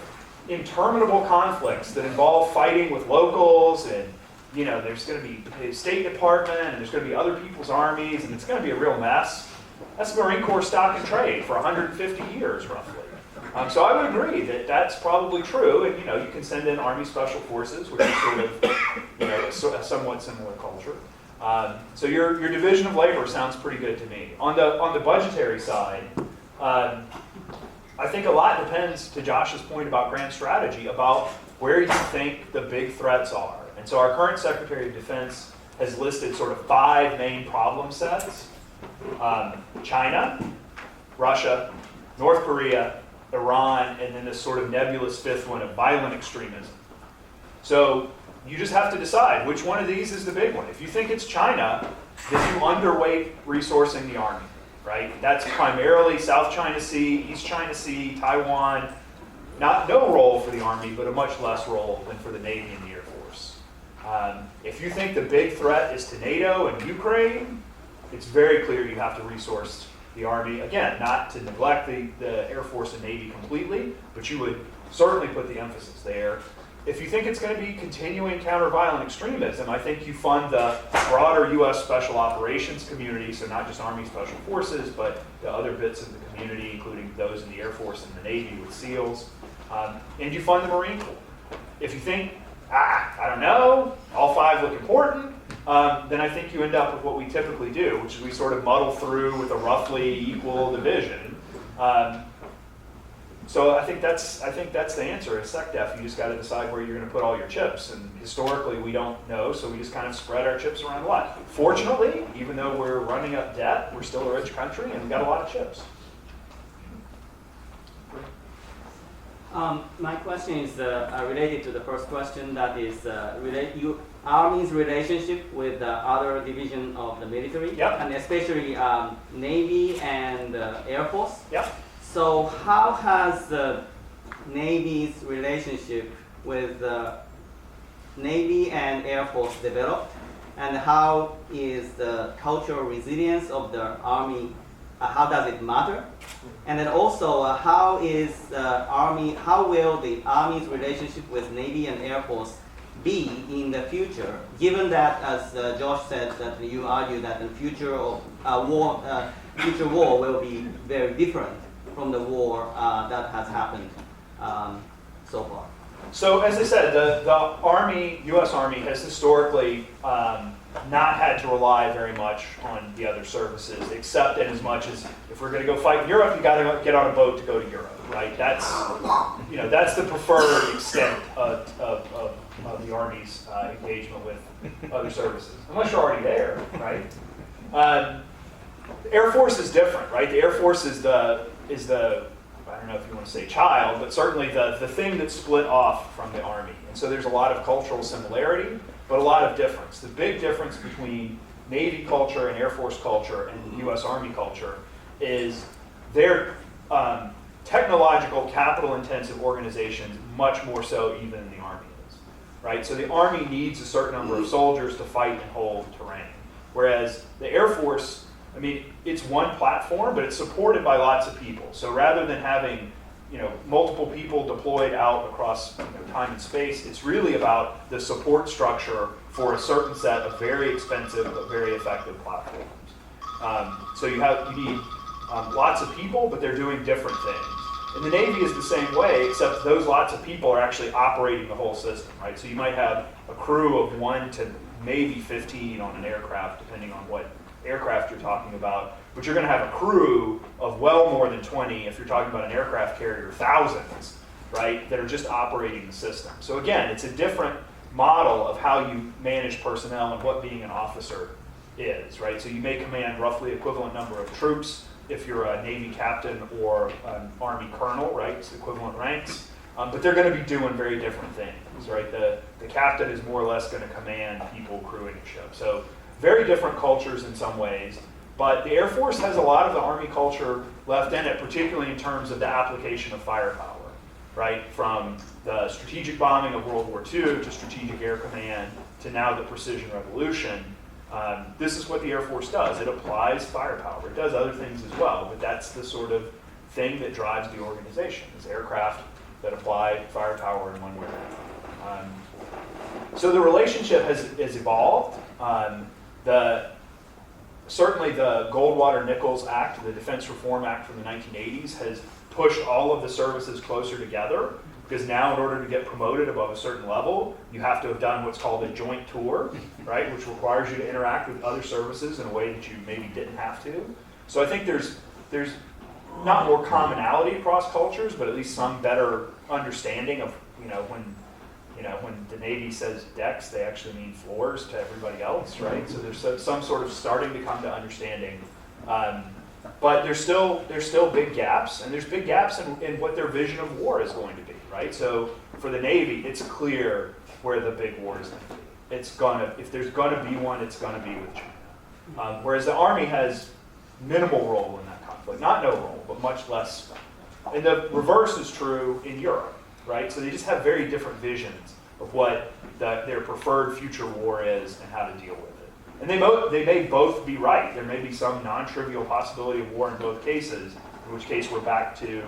interminable conflicts that involve fighting with locals and there's going to be the State Department and there's going to be other people's armies and it's going to be a real mess. That's the Marine Corps stock and trade for 150 years roughly. So I would agree that that's probably true, and you can send in Army Special Forces, which is sort of a somewhat similar culture. So your division of labor sounds pretty good to me. On the budgetary side, I think a lot depends, to Josh's point about grand strategy, about where you think the big threats are. And so our current Secretary of Defense has listed sort of 5 main problem sets: China, Russia, North Korea, Iran, and then this sort of nebulous 5th one of violent extremism. So you just have to decide which one of these is the big one. If you think it's China, then you underweight resourcing the Army, right? That's primarily South China Sea, East China Sea, Taiwan. No role for the Army, but a much less role than for the Navy and the Air Force. If you think the big threat is to NATO and Ukraine, it's very clear you have to resource the Army. Again, not to neglect the Air Force and Navy completely, but you would certainly put the emphasis there. If you think it's going to be continuing counter-violent extremism, I think you fund the broader U.S. Special Operations community, so not just Army Special Forces, but the other bits of the community, including those in the Air Force and the Navy with SEALs. And you fund the Marine Corps. If you think, I don't know, all 5 look important, then I think you end up with what we typically do, which is we sort of muddle through with a roughly equal division. So I think that's the answer. At SecDef, you just got to decide where you're going to put all your chips. And historically, we don't know, so we just kind of spread our chips around a lot. Fortunately, even though we're running up debt, we're still a rich country, and we've got a lot of chips. My question is related to the first question, that is Army's relationship with the other division of the military, Yep. and especially Navy and Air Force. Yep. So how has the Navy's relationship with the Navy and Air Force developed, and how is the cultural resilience of the Army, how does it matter? And then also, how will the Army's relationship with Navy and Air Force be in the future, given that, as Josh said, that you argue that the future of war will be very different from the war that has happened so far. So as I said, the Army, U.S. Army, has historically not had to rely very much on the other services, except in as much as if we're going to go fight in Europe, you got to get on a boat to go to Europe, right? That's the preferred extent of the Army's engagement with other services, unless you're already there, right? The Air Force is different, right? The Air Force is the I don't know if you want to say child, but certainly the thing that split off from the Army. And so there's a lot of cultural similarity, but a lot of difference. The big difference between Navy culture and Air Force culture and the U.S. Army culture is they're technological, capital-intensive organizations, much more so even than the Army is, right? So the Army needs a certain number of soldiers to fight and hold terrain, whereas the Air Force, I mean, it's one platform, but it's supported by lots of people. So rather than having, multiple people deployed out across time and space, it's really about the support structure for a certain set of very expensive but very effective platforms. So you need lots of people, but they're doing different things. And the Navy is the same way, except those lots of people are actually operating the whole system, right? So you might have a crew of 1 to maybe 15 on an aircraft, depending on what aircraft you're talking about, but you're going to have a crew of well more than 20 if you're talking about an aircraft carrier, thousands, right, that are just operating the system. So again, it's a different model of how you manage personnel and what being an officer is, right? So you may command roughly equivalent number of troops if you're a Navy captain or an Army colonel, right? It's equivalent ranks. But they're going to be doing very different things, right? The captain is more or less going to command people crewing a ship. So very different cultures in some ways, but the Air Force has a lot of the Army culture left in it, particularly in terms of the application of firepower, right? From the strategic bombing of World War II to strategic air command to now the precision revolution. This is what the Air Force does. It applies firepower. It does other things as well, but that's the sort of thing that drives the organization, is aircraft that apply firepower in one way or another. So the relationship has evolved. Certainly the Goldwater-Nichols Act, the Defense Reform Act from the 1980s, has pushed all of the services closer together. Because now in order to get promoted above a certain level, you have to have done what's called a joint tour, right? Which requires you to interact with other services in a way that you maybe didn't have to. So I think there's not more commonality across cultures, but at least some better understanding of, when the Navy says decks, they actually mean floors to everybody else, right? So there's some sort of starting to come to understanding. But there's still big gaps, and there's big gaps in what their vision of war is going to be, right? So for the Navy, it's clear where the big war is going to be. If there's going to be one, it's going to be with China. Whereas the Army has minimal role in that conflict. Not no role, but much less. And the reverse is true in Europe, right? So they just have very different visions of what their preferred future war is and how to deal with it. And they may both be right. There may be some non-trivial possibility of war in both cases, in which case we're back to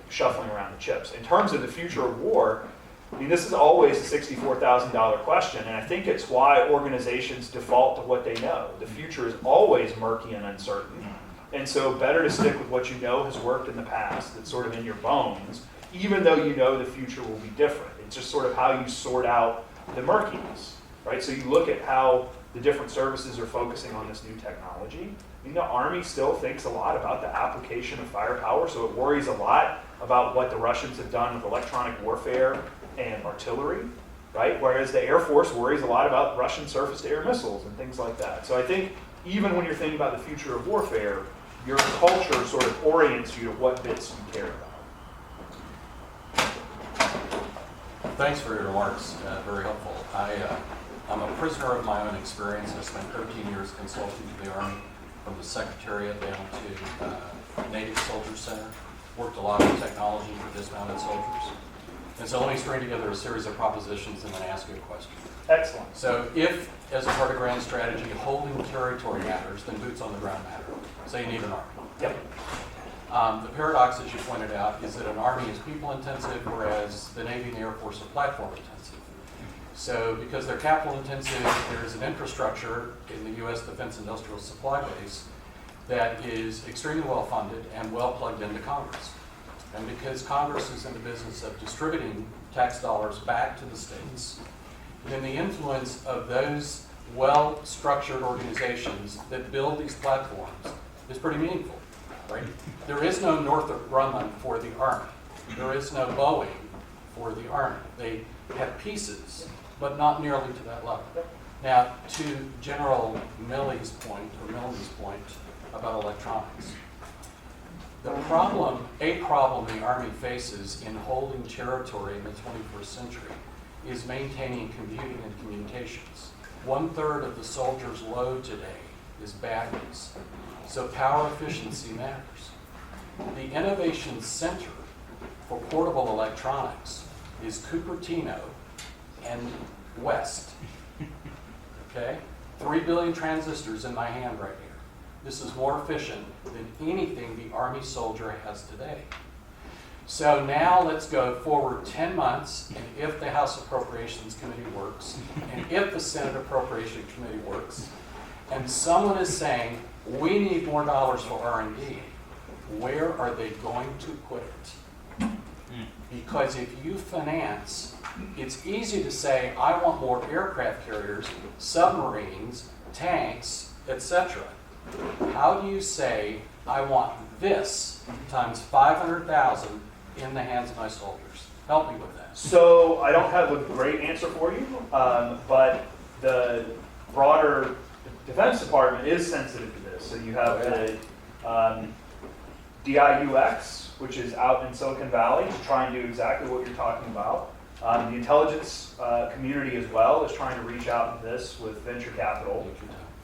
shuffling around the chips. In terms of the future of war, I mean, this is always a $64,000 question, and I think it's why organizations default to what they know. The future is always murky and uncertain, and so better to stick with what you know has worked in the past, that's sort of in your bones, even though you know the future will be different. It's just sort of how you sort out the murkiness, right? So you look at how the different services are focusing on this new technology. I mean, the Army still thinks a lot about the application of firepower, so it worries a lot about what the Russians have done with electronic warfare and artillery, right? Whereas the Air Force worries a lot about Russian surface-to-air missiles and things like that. So I think even when you're thinking about the future of warfare, your culture sort of orients you to what bits you care about. Thanks for your remarks. Very helpful. I'm a prisoner of my own experience. I spent 13 years consulting to the Army, from the Secretariat down to Native Soldier Center. Worked a lot with technology for dismounted soldiers. And so let me string together a series of propositions and then ask you a question. Excellent. So if, as a part of grand strategy, holding territory matters, then boots on the ground matter. So you need an army. Yep. The paradox, as you pointed out, is that an army is people-intensive, whereas the Navy and the Air Force are platform-intensive. So because they're capital-intensive, there's an infrastructure in the U.S. Defense Industrial Supply Base that is extremely well-funded and well-plugged into Congress. And because Congress is in the business of distributing tax dollars back to the states, then the influence of those well-structured organizations that build these platforms is pretty meaningful, right? There is no Northrop Grumman for the Army. There is no Boeing for the Army. They have pieces, but not nearly to that level. Now, to General Milley's point about electronics, a problem the Army faces in holding territory in the 21st century is maintaining computing and communications. 1/3 of the soldiers' load today is batteries. So power efficiency matters. The innovation center for portable electronics is Cupertino and West. Okay? 3 billion transistors in my hand right here. This is more efficient than anything the Army soldier has today. So now let's go forward 10 months, and if the House Appropriations Committee works, and if the Senate Appropriations Committee works, and someone is saying, we need more dollars for R&D, where are they going to put it? Because if you finance, it's easy to say, I want more aircraft carriers, submarines, tanks, etc. How do you say, I want this times 500,000 in the hands of my soldiers? Help me with that. So I don't have a great answer for you, but the broader Defense Department is sensitive to this. So you have the DIUX, which is out in Silicon Valley to try and do exactly what you're talking about. The intelligence community as well is trying to reach out to this with venture capital.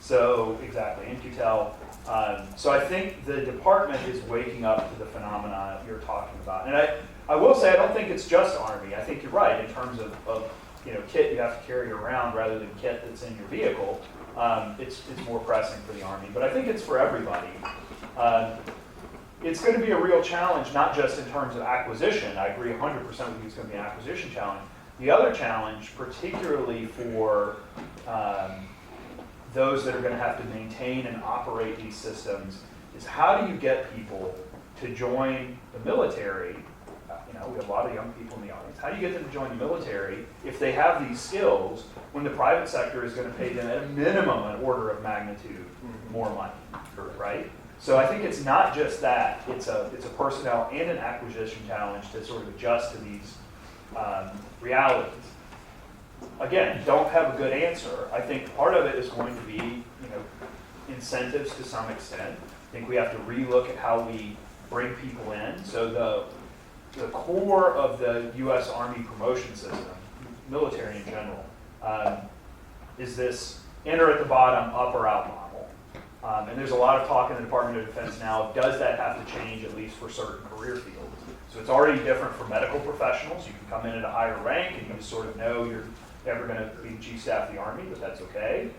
So exactly, In-Q-Tel. So I think the department is waking up to the phenomena you're talking about. And I will say I don't think it's just Army. I think you're right in terms of kit you have to carry around rather than kit that's in your vehicle. It's more pressing for the Army. But I think it's for everybody. It's going to be a real challenge, not just in terms of acquisition. I agree 100% with you it's going to be an acquisition challenge. The other challenge, particularly for those that are going to have to maintain and operate these systems, is how do you get people to join the military, we have a lot of young people in the audience. How do you get them to join the military if they have these skills when the private sector is going to pay them at a minimum an order of magnitude more money, right? So I think it's not just that. It's a personnel and an acquisition challenge to sort of adjust to these realities. Again, don't have a good answer. I think part of it is going to be, incentives to some extent. I think we have to relook at how we bring people in. So the core of the U.S. Army promotion system, military in general, is this enter at the bottom, up or out model. And there's a lot of talk in the Department of Defense now, does that have to change at least for certain career fields? So it's already different for medical professionals. You can come in at a higher rank and you just sort of know you're never going to be the Chief Staff of the Army, but that's okay.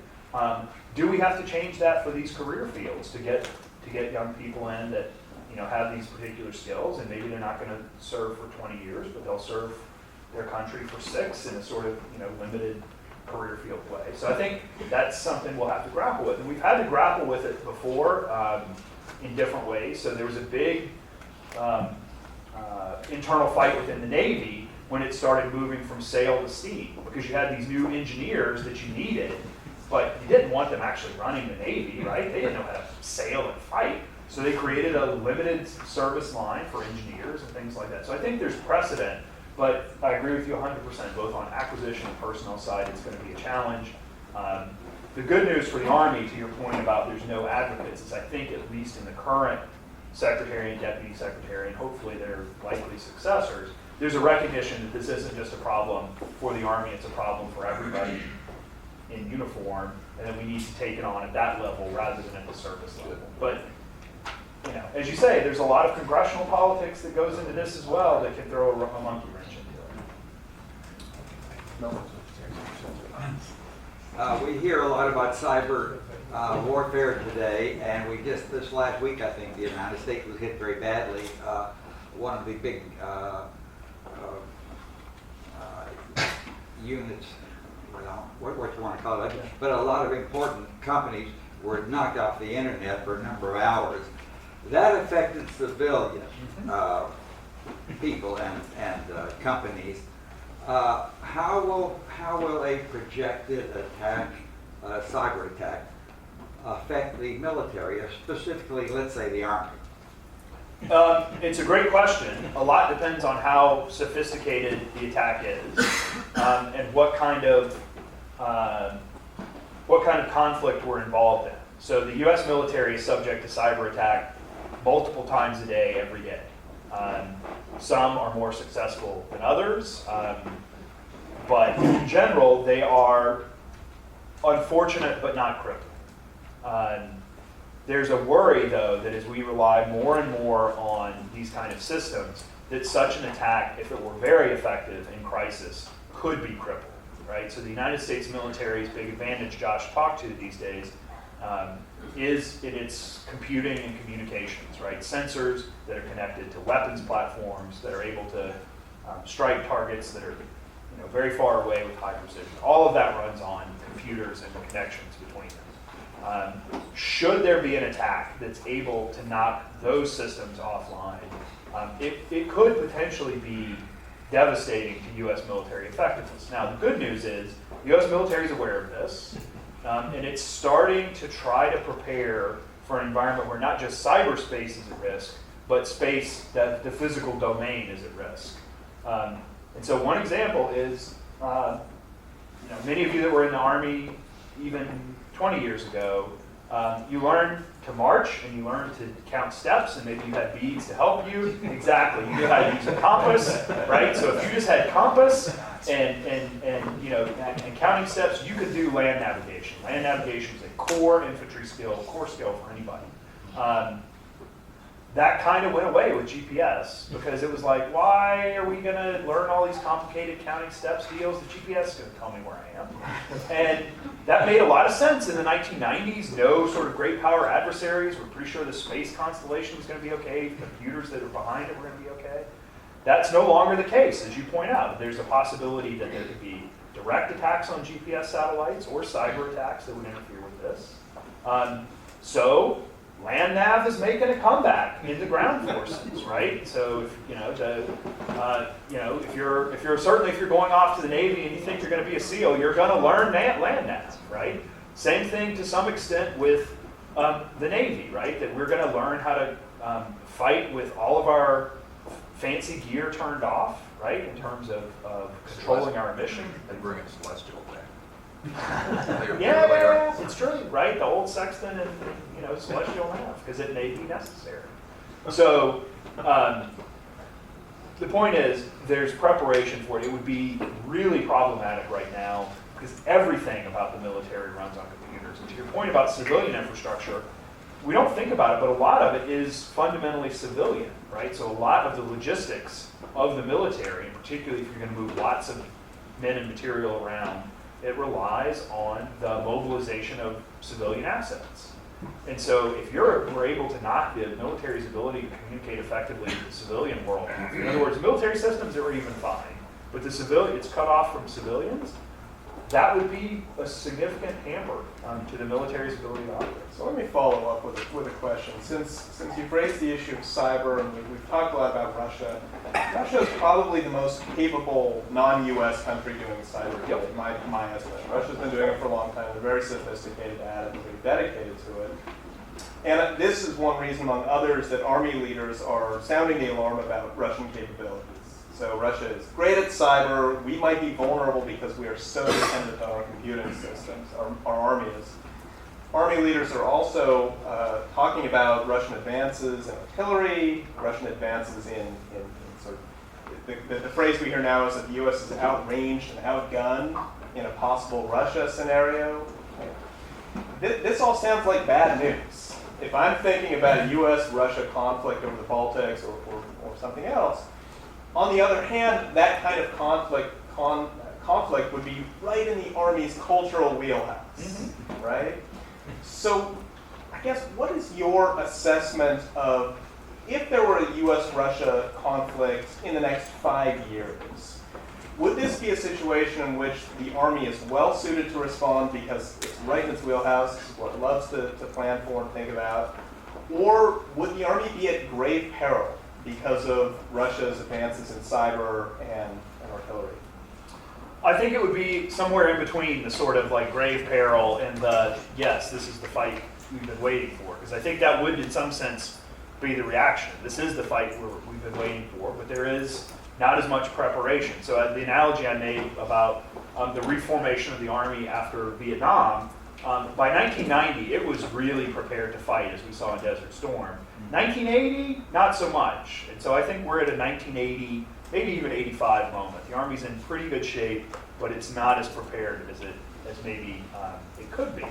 Do we have to change that for these career fields to get young people in that have these particular skills, and maybe they're not going to serve for 20 years, but they'll serve their country for 6 in a sort of limited career field way. So I think that's something we'll have to grapple with, and we've had to grapple with it before in different ways. So there was a big internal fight within the Navy when it started moving from sail to sea, because you had these new engineers that you needed, but you didn't want them actually running the Navy, right? They didn't know how to sail and fight. So they created a limited service line for engineers and things like that. So I think there's precedent, but I agree with you 100%, both on acquisition and personnel side, it's going to be a challenge. The good news for the Army, to your point about there's no advocates, is I think at least in the current secretary and deputy secretary, and hopefully their likely successors, there's a recognition that this isn't just a problem for the Army, it's a problem for everybody in uniform, and then we need to take it on at that level rather than at the service level. But as you say, there's a lot of congressional politics that goes into this as well that can throw a monkey wrench into it. We hear a lot about cyber warfare today, and this last week, I think the United States was hit very badly. One of the big units, what you want to call it, but a lot of important companies were knocked off the internet for a number of hours. That affected civilian people and companies. How will a projected attack, cyber attack, affect the military, specifically, let's say, the Army? It's a great question. A lot depends on how sophisticated the attack is and what kind of conflict we're involved in. So the U.S. military is subject to cyber attack multiple times a day, every day. Some are more successful than others, but in general, they are unfortunate but not crippling. There's a worry, though, that as we rely more and more on these kind of systems, that such an attack, if it were very effective in crisis, could be crippling, right? So the United States military's big advantage, Josh talked to these days, is in its computing and communications, right? Sensors that are connected to weapons platforms that are able to strike targets that are very far away with high precision. All of that runs on computers and the connections between them. Should there be an attack that's able to knock those systems offline, it could potentially be devastating to U.S. military effectiveness. Now, the good news is the U.S. military is aware of this, and it's starting to try to prepare for an environment where not just cyberspace is at risk, but space, that the physical domain is at risk. And so one example is, many of you that were in the Army even 20 years ago, you learned to march and you learned to count steps, and maybe you had beads to help you. Exactly, you knew how to use a compass, right? So if you just had compass and counting steps, you could do land navigation. Land navigation is a core infantry skill, core skill for anybody. That kind of went away with GPS because it was like, why are we going to learn all these complicated counting steps deals? The GPS is going to tell me where I am. And that made a lot of sense in the 1990s. No sort of great power adversaries. We're pretty sure the space constellation was going to be okay. Computers that are behind it were going to be okay. That's no longer the case, as you point out. There's a possibility that there could be direct attacks on GPS satellites or cyber attacks that would interfere with this. So land nav is making a comeback in the ground forces, right? So if if you're certainly if you're going off to the Navy and you think you're going to be a SEAL, you're going to learn land nav, right? Same thing to some extent with the Navy, right? That we're going to learn how to fight with all of our fancy gear turned off, right? In terms of controlling our emissions. They bring in celestial back. Yeah, it's true, right? The old sextant and celestial nav, because it may be necessary. So the point is, there's preparation for it. It would be really problematic right now because everything about the military runs on computers. And to your point about civilian infrastructure, we don't think about it, but a lot of it is fundamentally civilian, right? So a lot of the logistics of the military, and particularly if you're going to move lots of men and material around, it relies on the mobilization of civilian assets. And so if we're able to knock the military's ability to communicate effectively with the civilian world, in other words, military systems are even fine, but it's cut off from civilians, that would be a significant hamper to the military's ability to operate. So let me follow up with a question. Since you've raised the issue of cyber, and we've talked a lot about Russia, Russia is probably the most capable non-U.S. country doing cyber, in my estimate. Russia's been doing it for a long time. They're very sophisticated at it, and they're dedicated to it. And this is one reason, among others, that Army leaders are sounding the alarm about Russian capabilities. So Russia is great at cyber. We might be vulnerable because we are so dependent on our computing systems, our Army is. Army leaders are also talking about Russian advances in artillery, Russian advances in sort of, the phrase we hear now is that the U.S. is outranged and outgunned in a possible Russia scenario. This all sounds like bad news. If I'm thinking about a U.S.-Russia conflict over the Baltics or something else, on the other hand, that kind of conflict would be right in the Army's cultural wheelhouse, right? So I guess what is your assessment of if there were a U.S.-Russia conflict in the next 5 years, would this be a situation in which the Army is well suited to respond because it's right in its wheelhouse, it's what it loves to plan for and think about, or would the Army be at grave peril because of Russia's advances in cyber and artillery? I think it would be somewhere in between the sort of like grave peril and the, yes, this is the fight we've been waiting for. Because I think that would, in some sense, be the reaction. This is the fight we've been waiting for, but there is not as much preparation. So the analogy I made about the reformation of the Army after Vietnam, by 1990, it was really prepared to fight, as we saw in Desert Storm. 1980, not so much. And so I think we're at a 1980, maybe even 85 moment. The Army's in pretty good shape, but it's not as prepared as maybe it could be.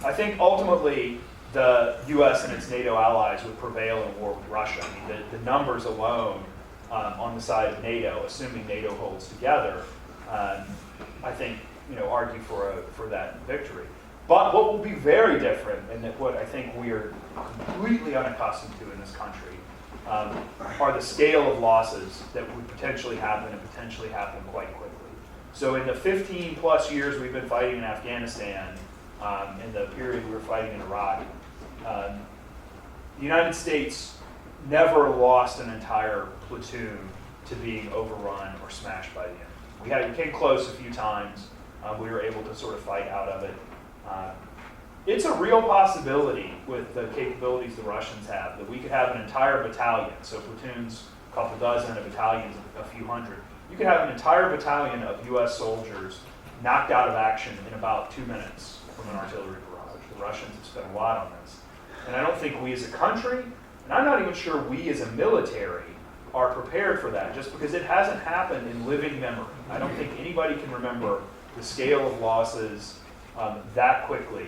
I think ultimately the U.S. and its NATO allies would prevail in a war with Russia. I mean, the numbers alone on the side of NATO, assuming NATO holds together, I think argue for that victory. But what will be very different, and what I think we are completely unaccustomed to in this country, are the scale of losses that would potentially happen and potentially happen quite quickly. So in the 15 plus years we've been fighting in Afghanistan, in the period we were fighting in Iraq, the United States never lost an entire platoon to being overrun or smashed by the enemy. We came close a few times. We were able to sort of fight out of it. It's a real possibility with the capabilities the Russians have that we could have an entire battalion, so platoons, a couple dozen, a battalion's a few hundred. You could have an entire battalion of U.S. soldiers knocked out of action in about 2 minutes from an artillery barrage. The Russians have spent a lot on this. And I don't think we as a country, and I'm not even sure we as a military, are prepared for that, just because it hasn't happened in living memory. I don't think anybody can remember the scale of losses that quickly.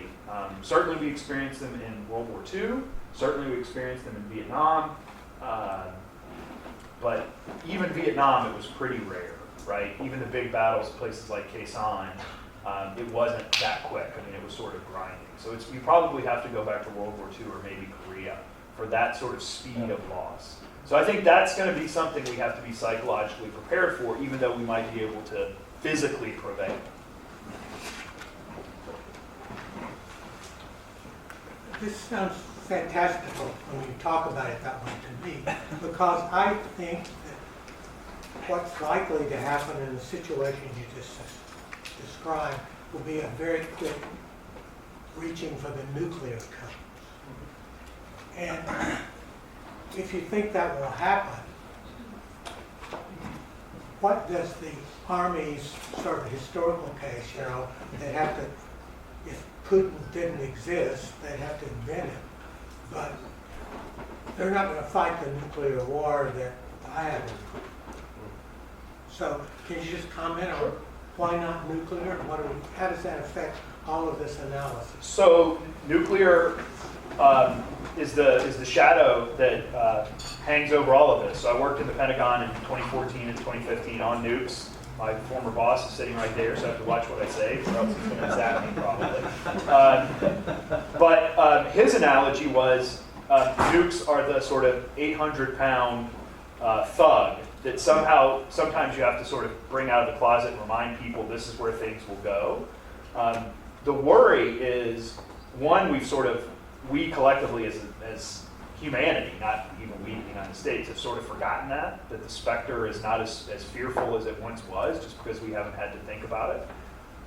Certainly we experienced them in World War II. Certainly we experienced them in Vietnam. But even Vietnam, it was pretty rare, right? Even the big battles, places like Khe Sanh, it wasn't that quick. I mean, it was sort of grinding. So you probably have to go back to World War II or maybe Korea for that sort of speed of loss. So I think that's going to be something we have to be psychologically prepared for, even though we might be able to physically prevail. This sounds fantastical when you talk about it that way to me, because I think that what's likely to happen in the situation you just described will be a very quick reaching for the nuclear codes. And if you think that will happen, what does the Army's sort of historical case, you know, they have to, if Putin didn't exist, they'd have to invent it. But they're not going to fight the nuclear war that I have. So can you just comment on why not nuclear? And how does that affect all of this analysis? So nuclear is the shadow that hangs over all of this. So I worked in the Pentagon in 2014 and 2015 on nukes. My former boss is sitting right there, so I have to watch what I say, or else he's going to zap me probably. But his analogy was nukes are the sort of 800-pound thug that sometimes you have to sort of bring out of the closet and remind people this is where things will go. The worry is, one, we collectively as humanity, not even we in the United States, have sort of forgotten that the specter is not as fearful as it once was, just because we haven't had to think about it.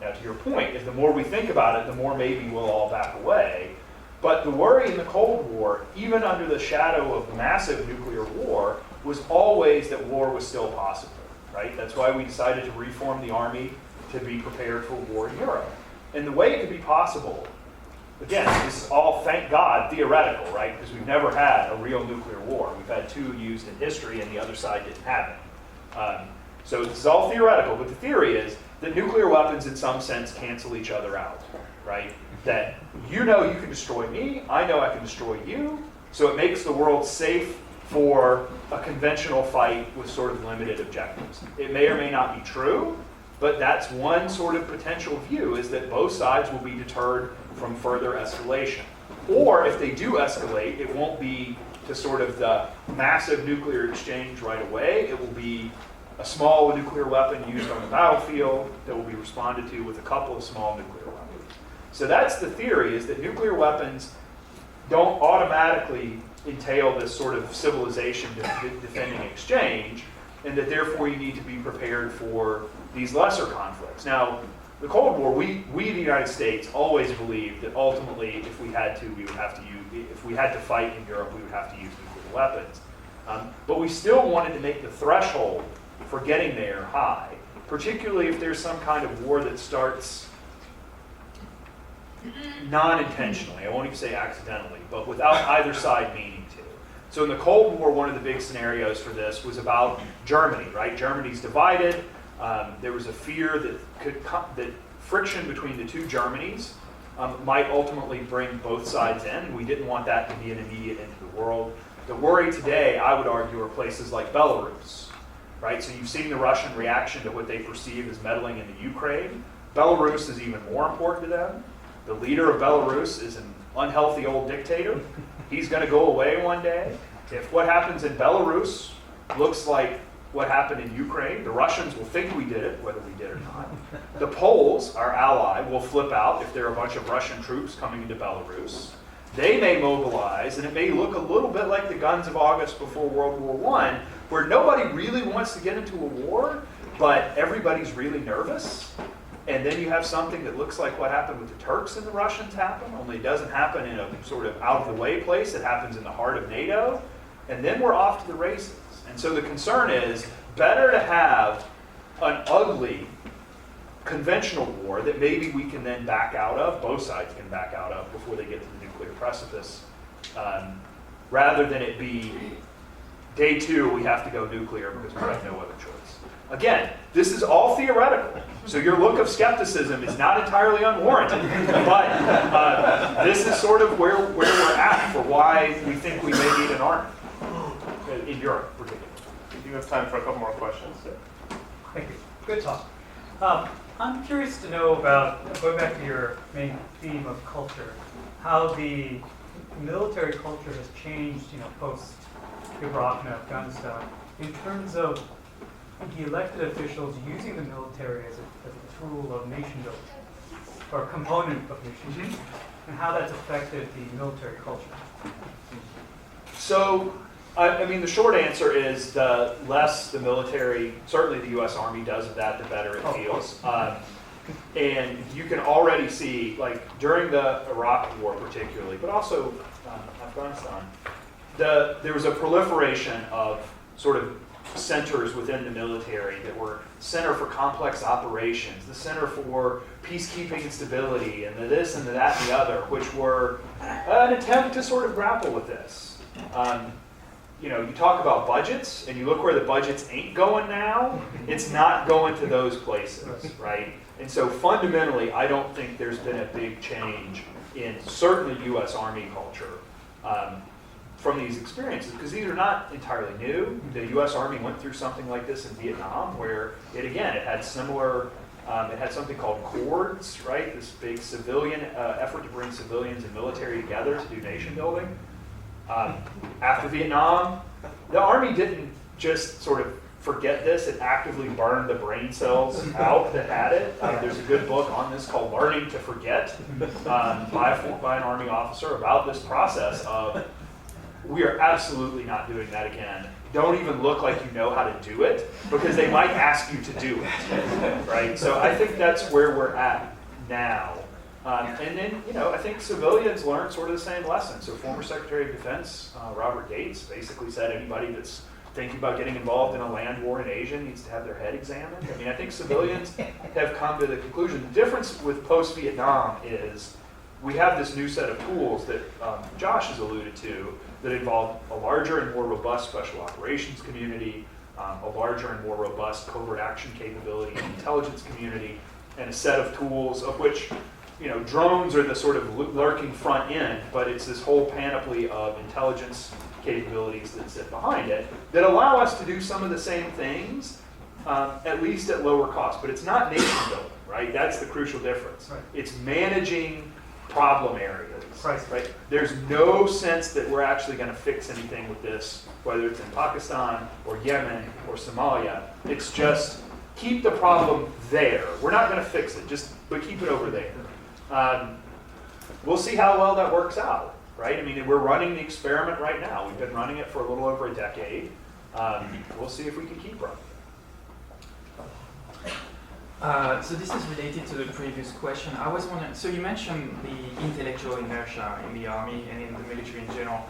Now, to your point, if the more we think about it, the more maybe we'll all back away. But the worry in the Cold War, even under the shadow of massive nuclear war, was always that war was still possible, right? That's why we decided to reform the Army to be prepared for war in Europe. And the way it could be possible, again, this is all, thank God, theoretical, right? Because we've never had a real nuclear war. We've had two used in history, and the other side didn't have it. So this is all theoretical, but the theory is that nuclear weapons, in some sense, cancel each other out, right? That you know you can destroy me, I know I can destroy you, so it makes the world safe for a conventional fight with sort of limited objectives. It may or may not be true, but that's one sort of potential view, is that both sides will be deterred from further escalation. Or if they do escalate, it won't be to sort of the massive nuclear exchange right away. It will be a small nuclear weapon used on the battlefield that will be responded to with a couple of small nuclear weapons. So that's the theory, is that nuclear weapons don't automatically entail this sort of civilization defending exchange, and that therefore you need to be prepared for these lesser conflicts. Now, the Cold War, we in the United States always believed that ultimately, if we had to, if we had to fight in Europe, we would have to use nuclear weapons. But we still wanted to make the threshold for getting there high, particularly if there's some kind of war that starts non-intentionally, I won't even say accidentally, but without either side meaning to. So in the Cold War, one of the big scenarios for this was about Germany, right? Germany's divided. There was a fear that friction between the two Germanys might ultimately bring both sides in. We didn't want that to be an immediate end to the world. The worry today, I would argue, are places like Belarus, right? So you've seen the Russian reaction to what they perceive as meddling in the Ukraine. Belarus is even more important to them. The leader of Belarus is an unhealthy old dictator. He's going to go away one day. If what happens in Belarus looks like what happened in Ukraine, the Russians will think we did it, whether we did or not. The Poles, our ally, will flip out if there are a bunch of Russian troops coming into Belarus. They may mobilize, and it may look a little bit like the guns of August before World War I, where nobody really wants to get into a war, but everybody's really nervous. And then you have something that looks like what happened with the Turks and the Russians happen, only it doesn't happen in a sort of out-of-the-way place. It happens in the heart of NATO. And then we're off to the races. And so the concern is, better to have an ugly conventional war that maybe we can then back out of, both sides can back out of before they get to the nuclear precipice, rather than it be day two, we have to go nuclear because we have no other choice. Again, this is all theoretical, so your look of skepticism is not entirely unwarranted, but this is sort of where we're at for why we think we may need an army in Europe, particularly. We do have time for a couple more questions. Thank you. Good talk. I'm curious to know about, going back to your main theme of culture, how the military culture has changed, post Iraq and Afghanistan, in terms of the elected officials using the military as a tool of nation building. or component of nation building, and how that's affected the military culture. So, I mean, the short answer is the less the military, certainly the U.S. Army does of that, the better it feels. And you can already see, like during the Iraq War particularly, but also Afghanistan, there was a proliferation of sort of centers within the military that were Center for Complex Operations, the Center for Peacekeeping and Stability, and the this and the that and the other, which were an attempt to sort of grapple with this. You know, you talk about budgets, and you look where the budgets ain't going now, it's not going to those places, right? And so fundamentally, I don't think there's been a big change in certainly U.S. Army culture from these experiences, because these are not entirely new. The U.S. Army went through something like this in Vietnam, where it had similar, it had something called CORDS, right? This big civilian effort to bring civilians and military together to do nation building. After Vietnam, the Army didn't just sort of forget this, it actively burned the brain cells out that had it. There's a good book on this called Learning to Forget by an Army officer about this process of, we are absolutely not doing that again. Don't even look like you know how to do it, because they might ask you to do it, right? So I think that's where we're at now. And then, you know, I think civilians learn sort of the same lesson. So former Secretary of Defense Robert Gates basically said anybody that's thinking about getting involved in a land war in Asia needs to have their head examined. I mean, I think civilians have come to the conclusion. The difference with post-Vietnam is we have this new set of tools that Josh has alluded to that involve a larger and more robust special operations community, a larger and more robust covert action capability and intelligence community, and a set of tools of which, you know, drones are the sort of lurking front end, but it's this whole panoply of intelligence capabilities that sit behind it that allow us to do some of the same things, at least at lower cost. But it's not nation building, right? That's the crucial difference. Right. It's managing problem areas, Right. right? There's no sense that we're actually going to fix anything with this, whether it's in Pakistan or Yemen or Somalia. It's just keep the problem there. We're not going to fix it, but keep it over there. We'll see how well that works out, right? I mean, we're running the experiment right now. We've been running it for a little over a decade. We'll see if we can keep running it. So this is related to the previous question. I was wondering, so you mentioned the intellectual inertia in the Army and in the military in general.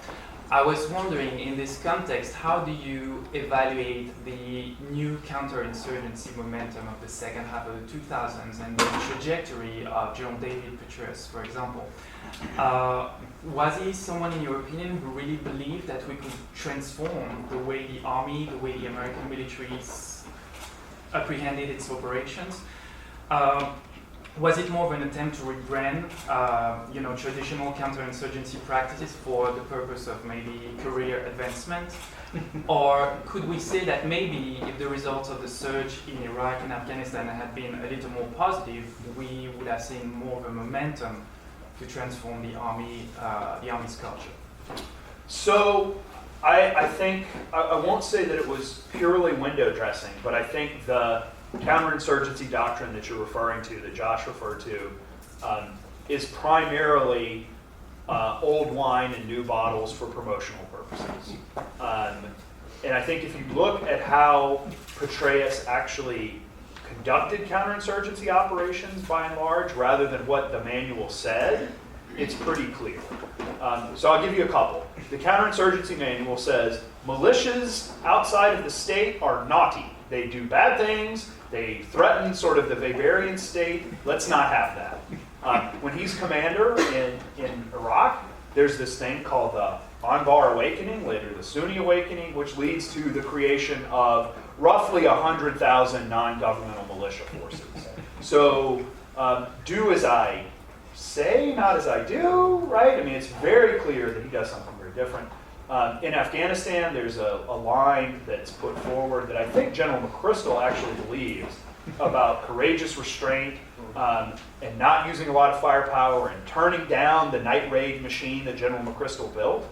I was wondering, in this context, how do you evaluate the new counterinsurgency momentum of the second half of the 2000s and the trajectory of General David Petraeus, for example? Was he someone, in your opinion, who really believed that we could transform the way the Army, the way the American military apprehended its operations? Was it more of an attempt to rebrand, traditional counterinsurgency practices for the purpose of maybe career advancement? Or could we say that maybe if the results of the surge in Iraq and Afghanistan had been a little more positive, we would have seen more of a momentum to transform the Army's culture? So I think, I won't say that it was purely window dressing, but I think the counterinsurgency doctrine that you're referring to, that Josh referred to, is primarily old wine in new bottles for promotional purposes. And I think if you look at how Petraeus actually conducted counterinsurgency operations by and large, rather than what the manual said, it's pretty clear. So I'll give you a couple. The counterinsurgency manual says militias outside of the state are naughty. They do bad things. They threaten sort of the Weberian state. Let's not have that. When he's commander in Iraq, there's this thing called the Anbar Awakening, later the Sunni Awakening, which leads to the creation of roughly 100,000 non-governmental militia forces. So do as I say, not as I do, right? I mean, it's very clear that he does something very different. In Afghanistan, there's a line that's put forward that I think General McChrystal actually believes about courageous restraint and not using a lot of firepower and turning down the night raid machine that General McChrystal built.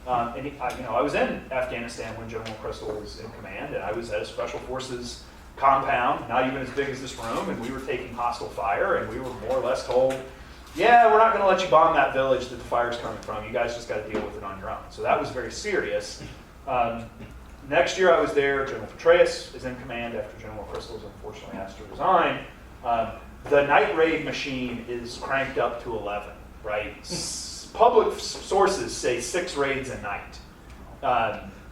I was in Afghanistan when General McChrystal was in command, and I was at a Special Forces compound, not even as big as this room, and we were taking hostile fire, and we were more or less told, yeah, we're not going to let you bomb that village that the fire's coming from. You guys just got to deal with it on your own. So that was very serious. Next year I was there. General Petraeus is in command after General Crystal was unfortunately asked to resign. The night raid machine is cranked up to 11, right? Public sources say 6 raids a night.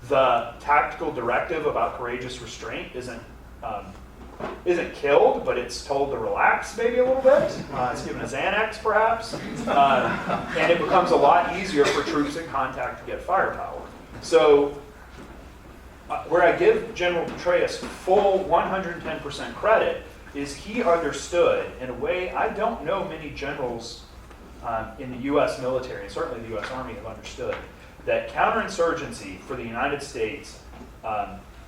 The tactical directive about courageous restraint isn't killed, but it's told to relax maybe a little bit. It's given a Xanax perhaps. And it becomes a lot easier for troops in contact to get firepower. So where I give General Petraeus full 110% credit is he understood in a way I don't know many generals in the U.S. military, and certainly the U.S. Army have understood, that counterinsurgency for the United States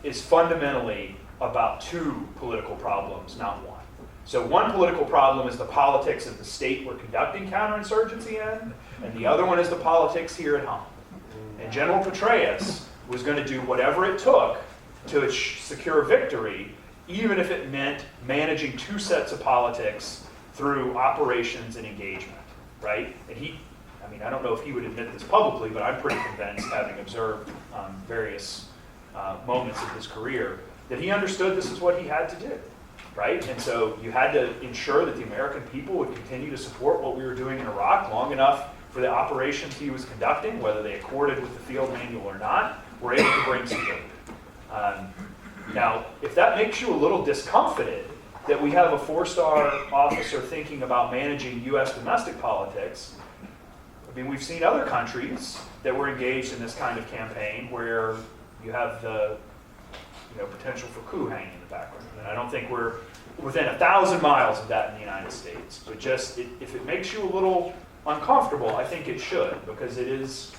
is fundamentally about 2 political problems, not 1. So one political problem is the politics of the state we're conducting counterinsurgency in, and the other one is the politics here at home. And General Petraeus was going to do whatever it took to secure victory, even if it meant managing 2 sets of politics through operations and engagement, right? And I don't know if he would admit this publicly, but I'm pretty convinced, having observed various moments of his career, that he understood this is what he had to do, right? And so you had to ensure that the American people would continue to support what we were doing in Iraq long enough for the operations he was conducting, whether they accorded with the field manual or not, were able to bring stability. Now, if that makes you a little discomfited that we have a 4-star officer thinking about managing U.S. domestic politics, I mean, we've seen other countries that were engaged in this kind of campaign where you have the potential for coup hanging in the background. And I don't think we're within 1,000 miles of that in the United States. But just if it makes you a little uncomfortable, I think it should, because it is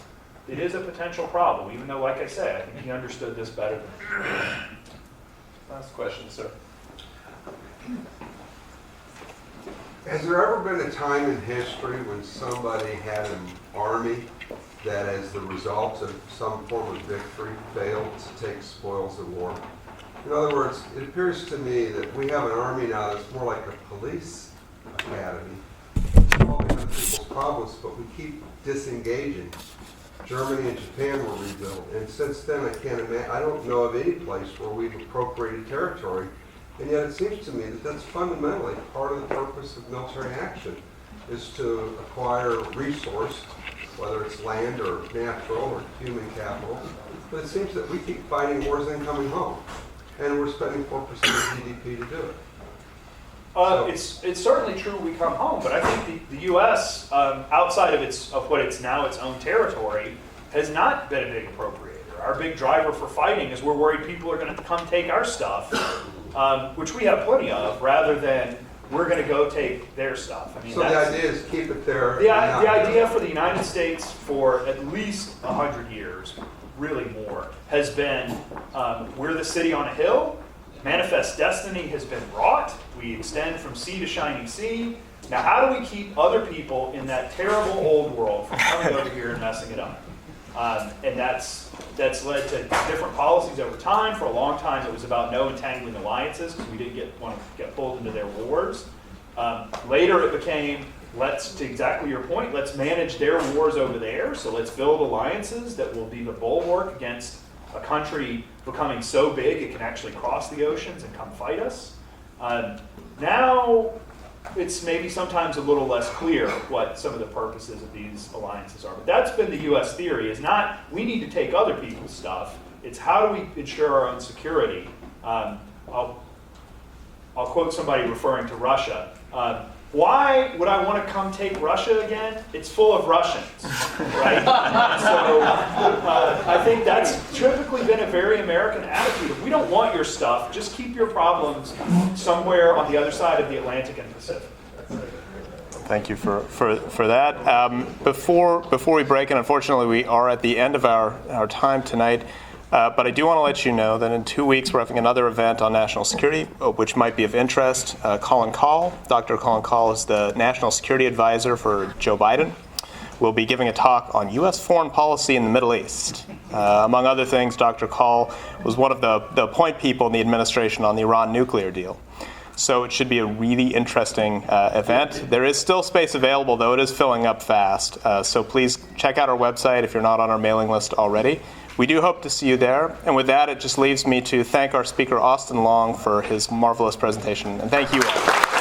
a potential problem, even though, like I say, I think he understood this better than me. Last question, sir. Has there ever been a time in history when somebody had an army that, as the result of some form of victory, failed to take spoils of war? In other words, it appears to me that we have an army now that's more like a police academy, solving other people's problems, but we keep disengaging. Germany and Japan were rebuilt, and since then I don't know of any place where we've appropriated territory, and yet it seems to me that that's fundamentally part of the purpose of military action, is to acquire resource, whether it's land or natural or human capital, but it seems that we keep fighting wars and coming home, and we're spending 4% of GDP to do it. It's certainly true we come home, but I think the U.S., outside of what it's now its own territory, has not been a big appropriator. Our big driver for fighting is we're worried people are going to come take our stuff, which we have plenty of, rather than we're going to go take their stuff. I mean, so the idea is keep it there. The idea for the United States for at least 100 years, really more, has been we're the city on a hill. Manifest destiny has been wrought. We extend from sea to shining sea. Now, how do we keep other people in that terrible old world from coming over here and messing it up? And that's led to different policies over time. For a long time, it was about no entangling alliances because we didn't want to get pulled into their wars. Later, it became, to exactly your point, let's manage their wars over there. So let's build alliances that will be the bulwark against a country becoming so big it can actually cross the oceans and come fight us. Now, it's maybe sometimes a little less clear what some of the purposes of these alliances are. But that's been the U.S. theory, is not we need to take other people's stuff. It's how do we ensure our own security. I'll quote somebody referring to Russia. Why would I want to come take Russia again? It's full of Russians, right? So I think that's typically been a very American attitude. If we don't want your stuff, just keep your problems somewhere on the other side of the Atlantic and Pacific. Thank you for that. Before we break, and unfortunately we are at the end of our time tonight, but I do want to let you know that in 2 weeks we're having another event on national security, which might be of interest. Colin Kahl, Dr. Colin Kahl is the National Security Advisor for Joe Biden. We'll be giving a talk on U.S. foreign policy in the Middle East. Among other things, Dr. Call was one of the point people in the administration on the Iran nuclear deal. So it should be a really interesting event. There is still space available, though it is filling up fast. So please check out our website if you're not on our mailing list already. We do hope to see you there. And with that, it just leaves me to thank our speaker, Austin Long, for his marvelous presentation. And thank you all.